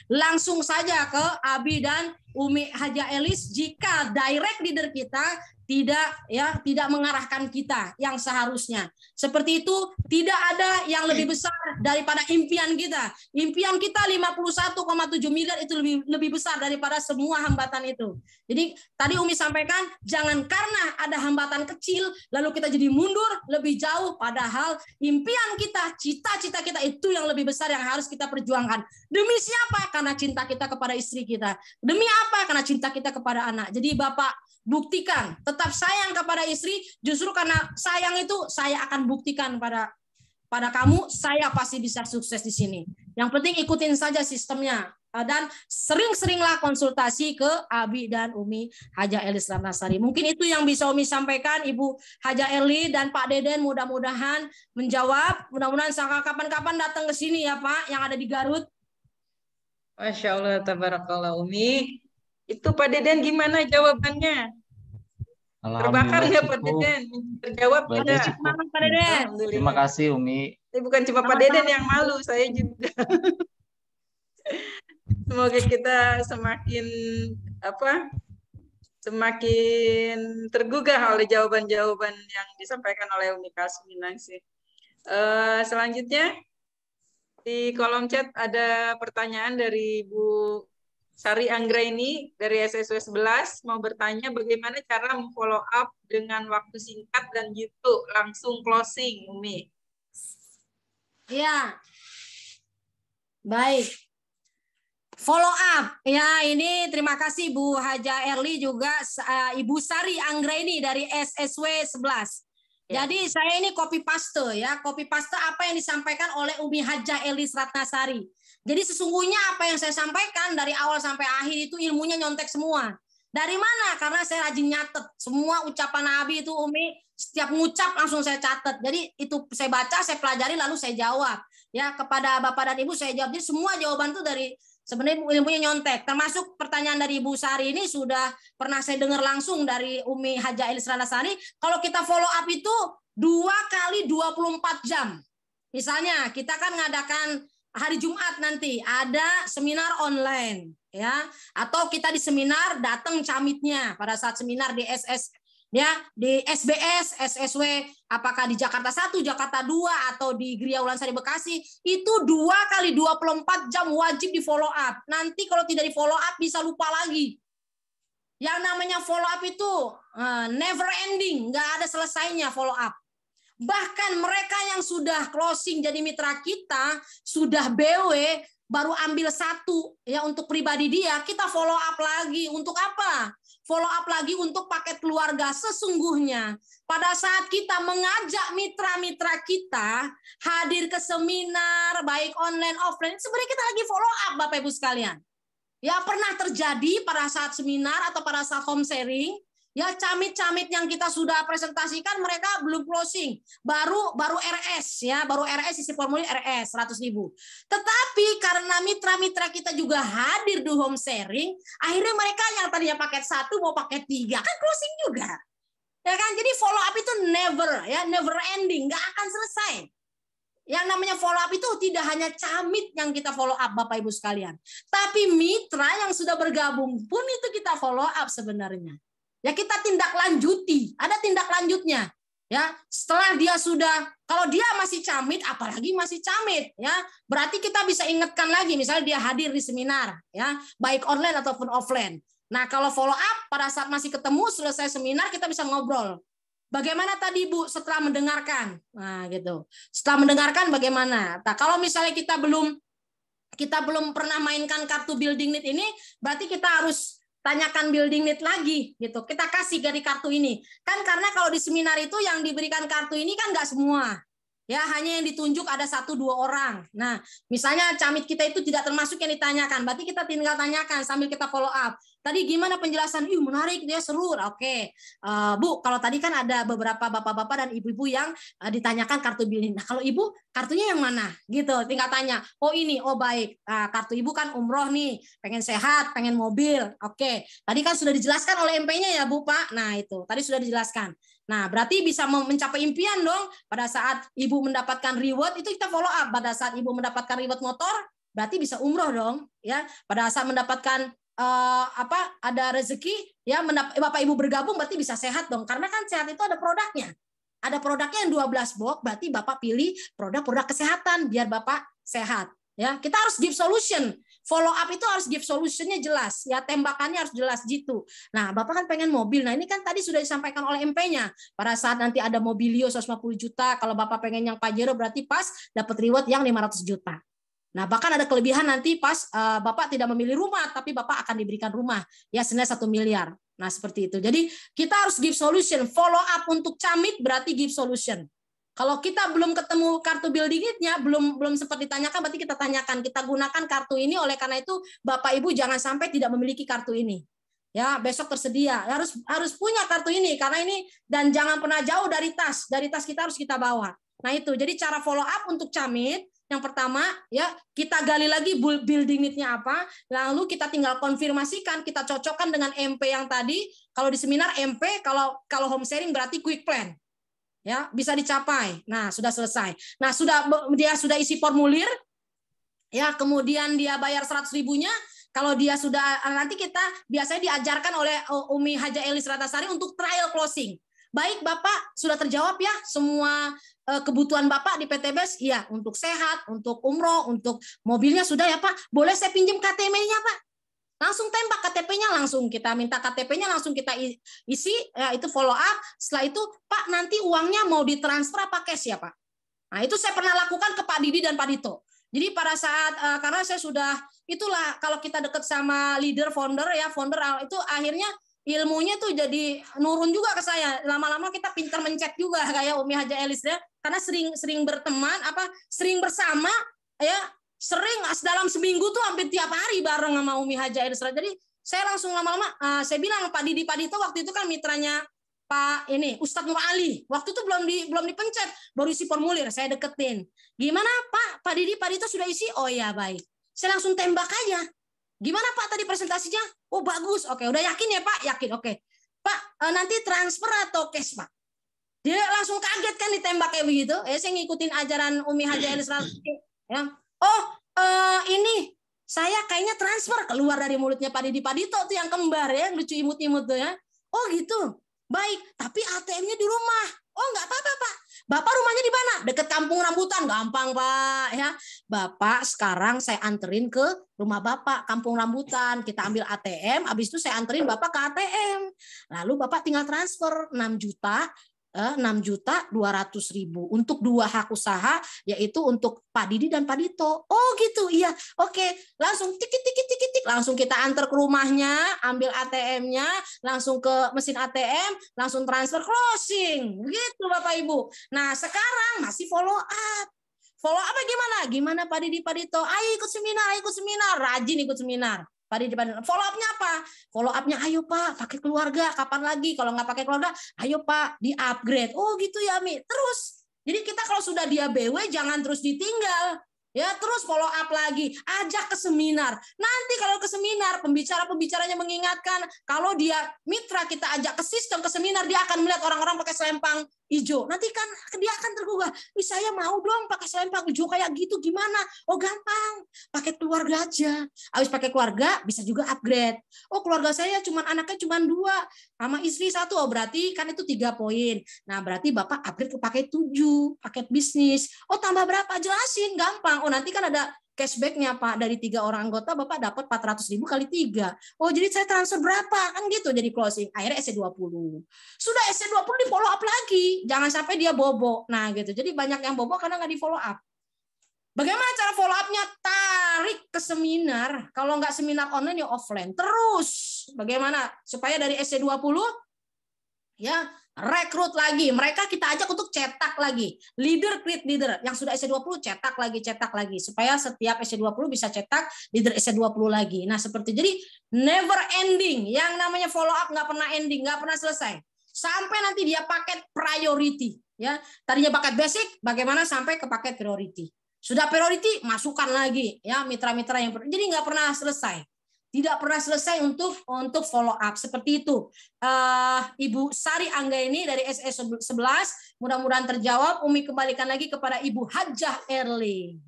Langsung saja ke Abi dan Umi Hajah Elis jika direct leader kita tidak mengarahkan kita yang seharusnya. Seperti itu, tidak ada yang lebih besar daripada impian kita. Impian kita 51,7 miliar itu lebih besar daripada semua hambatan itu. Jadi tadi Umi sampaikan, jangan karena ada hambatan kecil lalu kita jadi mundur lebih jauh, padahal impian kita, cita-cita kita itu yang lebih besar yang harus kita perjuangkan. Demi siapa? Karena cinta kita kepada istri kita. Demi apa? Karena cinta kita kepada anak. Jadi Bapak buktikan, tetap sayang kepada istri, justru karena sayang itu saya akan buktikan pada kamu, saya pasti bisa sukses di sini. Yang penting ikutin saja sistemnya dan sering-seringlah konsultasi ke Abi dan Umi Hajah Elis Ratnasari. Mungkin itu yang bisa Umi sampaikan, Ibu Hajah Elis dan Pak Deden, mudah-mudahan menjawab. Mudah-mudahan kapan-kapan datang ke sini ya Pak, yang ada di Garut. Masya Allah, tabarakallah Umi. Itu Pak Deden gimana jawabannya? Terbakar nggak Pak Deden? Terjawab tidak? Pak Deden. Terima kasih Umi. Bukan cuma Pak Deden yang malu, saya juga. Semoga kita semakin tergugah oleh jawaban-jawaban yang disampaikan oleh Umi Kasminasih. Selanjutnya di kolom chat ada pertanyaan dari Bu Sari Anggraini dari SSW 11 mau bertanya bagaimana cara memfollow up dengan waktu singkat dan gitu langsung closing, Umi. Ya, baik. Follow up, ya ini terima kasih Bu Haja Erli juga Ibu Sari Anggraini dari SSW 11. Ya. Jadi saya ini copy paste ya, copy paste apa yang disampaikan oleh Umi Haja Erli Ratnasari. Jadi sesungguhnya apa yang saya sampaikan dari awal sampai akhir itu ilmunya nyontek semua. Dari mana? Karena saya rajin nyatet semua ucapan Nabi itu Umi, setiap ngucap langsung saya catat. Jadi itu saya baca, saya pelajari lalu saya jawab. Ya kepada Bapak dan Ibu saya jawab. Jadi semua jawaban itu dari sebenarnya ilmunya nyontek, termasuk pertanyaan dari Ibu Sari ini sudah pernah saya dengar langsung dari Umi Haja Erli Ratnasari. Kalau kita follow up itu 2 kali 24 jam. Misalnya kita kan ngadakan hari Jumat nanti ada seminar online, ya, atau kita di seminar datang camitnya pada saat seminar di ya di SBS, SSW, apakah di Jakarta 1, Jakarta 2 atau di Gria Ulansari Bekasi, itu 2 kali 24 jam wajib di follow up. Nanti kalau tidak di follow up bisa lupa lagi. Yang namanya follow up itu never ending, nggak ada selesainya follow up. Bahkan mereka yang sudah closing jadi mitra kita, sudah BW, baru ambil 1 ya untuk pribadi dia, kita follow up lagi. Untuk apa? Follow up lagi untuk paket keluarga. Sesungguhnya pada saat kita mengajak mitra-mitra kita hadir ke seminar baik online offline, sebenarnya kita lagi follow up Bapak Ibu sekalian. Ya pernah terjadi pada saat seminar atau pada saat home sharing, ya camit-camit yang kita sudah presentasikan mereka belum closing, baru RS ya, baru RS isi formulir RS 100.000. Tetapi karena mitra-mitra kita juga hadir di home sharing, akhirnya mereka yang tadinya paket 1 mau paket 3 kan closing juga. Ya kan? Jadi follow up itu never ending, nggak akan selesai. Yang namanya follow up itu tidak hanya camit yang kita follow up Bapak Ibu sekalian, tapi mitra yang sudah bergabung pun itu kita follow up sebenarnya. Ya kita tindak lanjuti, ada tindak lanjutnya. Ya, setelah dia sudah, kalau dia masih camit, apalagi masih camit, ya, berarti kita bisa ingatkan lagi, misalnya dia hadir di seminar, ya, baik online ataupun offline. Nah, kalau follow up pada saat masih ketemu, selesai seminar kita bisa ngobrol. Bagaimana tadi Bu setelah mendengarkan? Nah, gitu. Setelah mendengarkan bagaimana? Nah, kalau misalnya kita belum pernah mainkan kartu building need ini, berarti kita harus tanyakan building need lagi gitu. Kita kasih dari kartu ini. Kan karena kalau di seminar itu yang diberikan kartu ini kan nggak semua. Ya, hanya yang ditunjuk ada 1-2 orang. Nah, misalnya camit kita itu tidak termasuk yang ditanyakan. Berarti kita tinggal tanyakan sambil kita follow up. Tadi gimana penjelasan? Menarik, dia seru. Oke. Bu, kalau tadi kan ada beberapa bapak-bapak dan ibu-ibu yang ditanyakan kartu building. Nah, kalau ibu, kartunya yang mana? Gitu, tinggal tanya. Oh ini, oh baik. Kartu ibu kan umroh nih. Pengen sehat, pengen mobil. Oke. Tadi kan sudah dijelaskan oleh MP-nya ya Bu, Pak. Nah, itu. Tadi sudah dijelaskan. Nah, berarti bisa mencapai impian dong. Pada saat ibu mendapatkan reward, itu kita follow up. Pada saat ibu mendapatkan reward motor, berarti bisa umroh dong. Ya, pada saat mendapatkan ada rezeki, ya Bapak Ibu bergabung, berarti bisa sehat dong. Karena kan sehat itu ada produknya. Ada produknya yang 12 box, berarti Bapak pilih produk-produk kesehatan biar Bapak sehat. Ya, kita harus give solution. Follow up itu harus give solutionnya jelas, ya tembakannya harus jelas gitu. Nah, Bapak kan pengen mobil. Nah, ini kan tadi sudah disampaikan oleh MP-nya. Pada saat nanti ada Mobilio 150 juta, kalau Bapak pengen yang Pajero berarti pas dapat reward yang 500 juta. Nah, bahkan ada kelebihan nanti pas Bapak tidak memilih rumah, tapi Bapak akan diberikan rumah ya senilai 1 miliar. Nah, seperti itu. Jadi kita harus give solution. Follow up untuk camit berarti give solution. Kalau kita belum ketemu kartu building need-nya, belum sempat ditanyakan, berarti kita tanyakan. Kita gunakan kartu ini, oleh karena itu Bapak Ibu jangan sampai tidak memiliki kartu ini. Ya, besok tersedia. Harus punya kartu ini karena ini, dan jangan pernah jauh dari tas. Dari tas kita harus kita bawa. Nah, itu. Jadi cara follow up untuk camit, yang pertama ya kita gali lagi building need-nya apa, lalu kita tinggal konfirmasikan, kita cocokkan dengan MP yang tadi. Kalau di seminar MP, kalau home sharing berarti quick plan. Ya, bisa dicapai. Nah, sudah selesai. Nah, dia sudah isi formulir, ya, kemudian dia bayar 100.000-nya. kalau dia sudah, nanti kita biasanya diajarkan oleh Umi Haja Elis Ratasari untuk trial closing. Baik Bapak, sudah terjawab ya semua kebutuhan Bapak di PTBS? Iya, untuk sehat, untuk umroh, untuk mobilnya sudah ya Pak. Boleh saya pinjam KTP-nya Pak? Langsung tembak KTP-nya, langsung kita minta KTP-nya, langsung kita isi, ya, itu follow up. Setelah itu, Pak, nanti uangnya mau ditransfer apa cash ya, Pak? Nah, itu saya pernah lakukan ke Pak Didi dan Pak Dito. Jadi pada saat, karena saya sudah, itulah kalau kita deket sama leader, founder, itu akhirnya ilmunya tuh jadi nurun juga ke saya. Lama-lama kita pintar mencet juga, kayak Umi Haja Elis ya, karena sering berteman, sering bersama, ya, sering dalam seminggu tuh hampir tiap hari bareng sama Umi Haja Elis. Jadi saya langsung lama-lama saya bilang Pak Didi Pak Dito waktu itu kan mitranya Pak Ustadz Nur Ali. Waktu itu belum dipencet, baru isi formulir, saya deketin. Gimana Pak Didi Pak Dito sudah isi? Oh ya baik. Saya langsung tembak aja. Gimana Pak tadi presentasinya? Oh bagus. Oke, udah yakin ya Pak? Yakin. Oke. Pak, nanti transfer atau cash Pak? Dia langsung kaget kan ditembak kayak begitu. Saya ngikutin ajaran Umi Haja Elis ya. Oh, ini saya kayaknya transfer, keluar dari mulutnya Pak Didi Pak Dito tuh yang kembar ya, lucu imut-imut tuh ya. Oh gitu. Baik, tapi ATM-nya di rumah. Oh nggak apa-apa Pak. Bapak rumahnya di mana? Deket Kampung Rambutan. Gampang Pak ya. Bapak sekarang saya anterin ke rumah Bapak Kampung Rambutan. Kita ambil ATM, habis itu saya anterin Bapak ke ATM. Lalu Bapak tinggal transfer 6.200.000 untuk 2 hak usaha, yaitu untuk Pak Didi dan Pak Dito. Oh gitu, iya, oke. Langsung tik, langsung kita antar ke rumahnya, ambil ATM-nya, langsung ke mesin ATM, langsung transfer closing. Gitu Bapak Ibu. Nah sekarang masih follow up. Follow up gimana? Gimana Pak Didi Pak Dito? Ayo ikut seminar, rajin ikut seminar. Pak Didi, follow up-nya apa? Follow up-nya, ayo Pak, pakai keluarga, kapan lagi? Kalau nggak pakai keluarga, ayo Pak, di-upgrade. Oh gitu ya, Mi. Terus, jadi kita kalau sudah dia BW, jangan terus ditinggal. Ya, terus follow up lagi, ajak ke seminar. Nanti kalau ke seminar, pembicaranya mengingatkan, kalau dia mitra kita ajak ke sistem, ke seminar, dia akan melihat orang-orang pakai selempang hijau. Nanti kan dia akan tergugah, saya mau dong pakai selempang hijau kayak gitu, gimana? Oh gampang, pakai keluarga aja. Habis pakai keluarga, bisa juga upgrade. Oh keluarga saya anaknya cuma 2, sama istri 1, oh berarti kan itu 3 poin. Nah berarti Bapak upgrade ke paket 7, paket bisnis. Oh tambah berapa? Jelasin, gampang. Oh nanti kan ada cashback-nya Pak, dari 3 orang anggota Bapak dapat 400.000 kali 3. Oh jadi saya transfer berapa? Kan gitu jadi closing. Akhirnya SC20. Sudah SC20 di follow up lagi. Jangan sampai dia bobo. Nah gitu. Jadi banyak yang bobo karena nggak di follow up. Bagaimana cara follow up-nya? Tarik ke seminar. Kalau nggak seminar online ya offline. Terus bagaimana supaya dari SC20 ya rekrut lagi. Mereka kita ajak untuk cetak lagi. Leader create leader. Yang sudah SC20 cetak lagi. Supaya setiap SC20 bisa cetak leader SC20 lagi. Nah seperti jadi never ending. Yang namanya follow up nggak pernah ending, nggak pernah selesai. Sampai nanti dia paket priority. Ya, tadinya paket basic, bagaimana sampai ke paket priority. Sudah priority, masukkan lagi ya mitra-mitra yang jadi nggak pernah selesai. Tidak pernah selesai untuk follow up seperti itu. Ibu Sari Anggaini dari SE11 mudah-mudahan terjawab. Umi kembalikan lagi kepada Ibu Hajah Erling.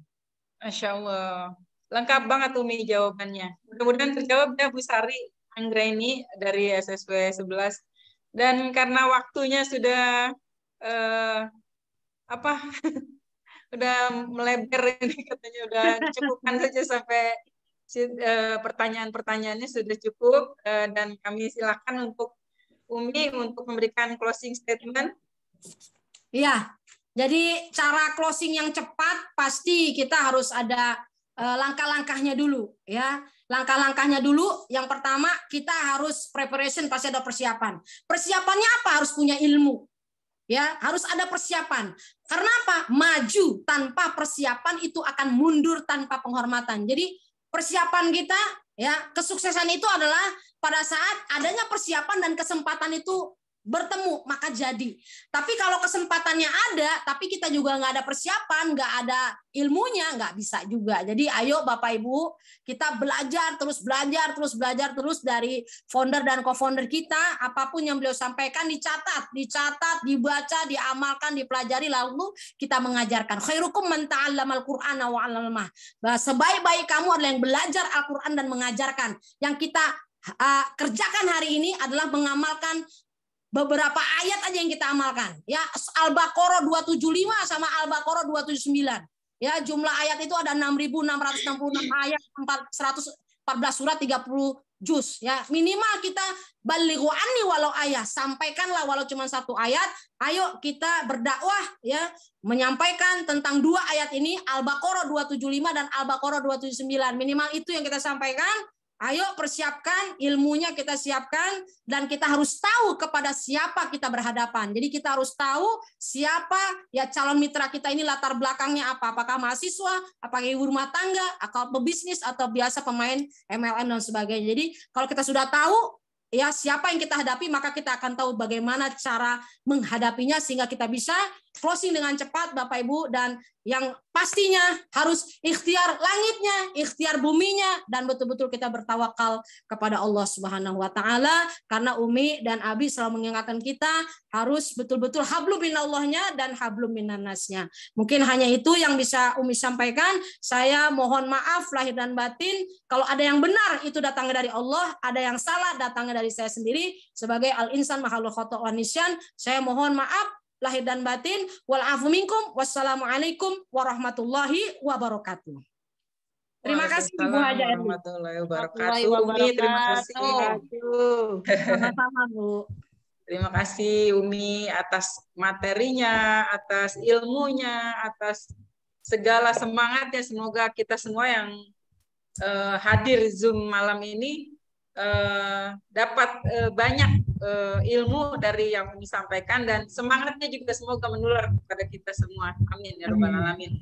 Masya Allah, lengkap banget Umi jawabannya. Mudah-mudahan terjawab ya Bu Sari Anggaini dari SSW 11. Dan karena waktunya sudah udah melebar ini katanya, udah cukupkan saja sampai pertanyaan-pertanyaannya sudah cukup, dan kami silakan untuk Umi untuk memberikan closing statement. Iya, jadi cara closing yang cepat pasti kita harus ada langkah-langkahnya dulu ya. Langkah-langkahnya dulu, yang pertama kita harus preparation, pasti ada persiapan. Persiapannya apa? Harus punya ilmu. Ya, harus ada persiapan. Karena apa? Maju tanpa persiapan itu akan mundur tanpa penghormatan. Jadi persiapan kita ya, kesuksesan itu adalah pada saat adanya persiapan dan kesempatan itu bertemu maka jadi. Tapi kalau kesempatannya ada, tapi kita juga nggak ada persiapan, nggak ada ilmunya, nggak bisa juga. Jadi ayo Bapak Ibu, kita belajar terus dari founder dan co-founder kita. Apapun yang beliau sampaikan dicatat, dibaca, diamalkan, dipelajari, lalu kita mengajarkan. Khairukum man ta'allamal Qur'ana wa 'allamah. Sebaik-baik kamu adalah yang belajar Al-Qur'an dan mengajarkan. Yang kita kerjakan hari ini adalah mengamalkan beberapa ayat aja yang kita amalkan. Ya, Al-Baqarah 275 sama Al-Baqarah 279. Ya, jumlah ayat itu ada 6.666 ayat, 114 surat, 30 juz. Ya, minimal kita balighu anni walau ayat, sampaikanlah walau cuma satu ayat. Ayo kita berdakwah ya, menyampaikan tentang dua ayat ini, Al-Baqarah 275 dan Al-Baqarah 279. Minimal itu yang kita sampaikan. Ayo persiapkan, ilmunya kita siapkan, dan kita harus tahu kepada siapa kita berhadapan. Jadi kita harus tahu siapa ya calon mitra kita ini, latar belakangnya apa. Apakah mahasiswa, apakah ibu rumah tangga, atau pebisnis, atau biasa pemain MLM dan sebagainya. Jadi kalau kita sudah tahu ya siapa yang kita hadapi, maka kita akan tahu bagaimana cara menghadapinya sehingga kita bisa closing dengan cepat Bapak Ibu, dan yang pastinya harus ikhtiar langitnya, ikhtiar buminya, dan betul-betul kita bertawakal kepada Allah Subhanahu wa taala, karena Umi dan Abi selalu mengingatkan kita harus betul-betul hablum minallahnya dan hablum minannasnya. Mungkin hanya itu yang bisa Umi sampaikan. Saya mohon maaf lahir dan batin. Kalau ada yang benar itu datangnya dari Allah, ada yang salah datangnya dari saya sendiri sebagai al-insan makhluk khata' wa nisyan. Saya mohon maaf lahir dan batin. Wal afu minkum. Wassalamualaikum warahmatullahi wabarakatuh. Terima kasih Ibu Haja Erli. Warahmatullahi wabarakatuh. Umi, terima kasih. Sama-sama Bu. Terima kasih Umi atas materinya, atas ilmunya, atas segala semangatnya. Semoga kita semua yang hadir Zoom malam ini dapat banyak ilmu dari yang Umi sampaikan, dan semangatnya juga semoga menular kepada kita semua. Amin ya rabbal alamin.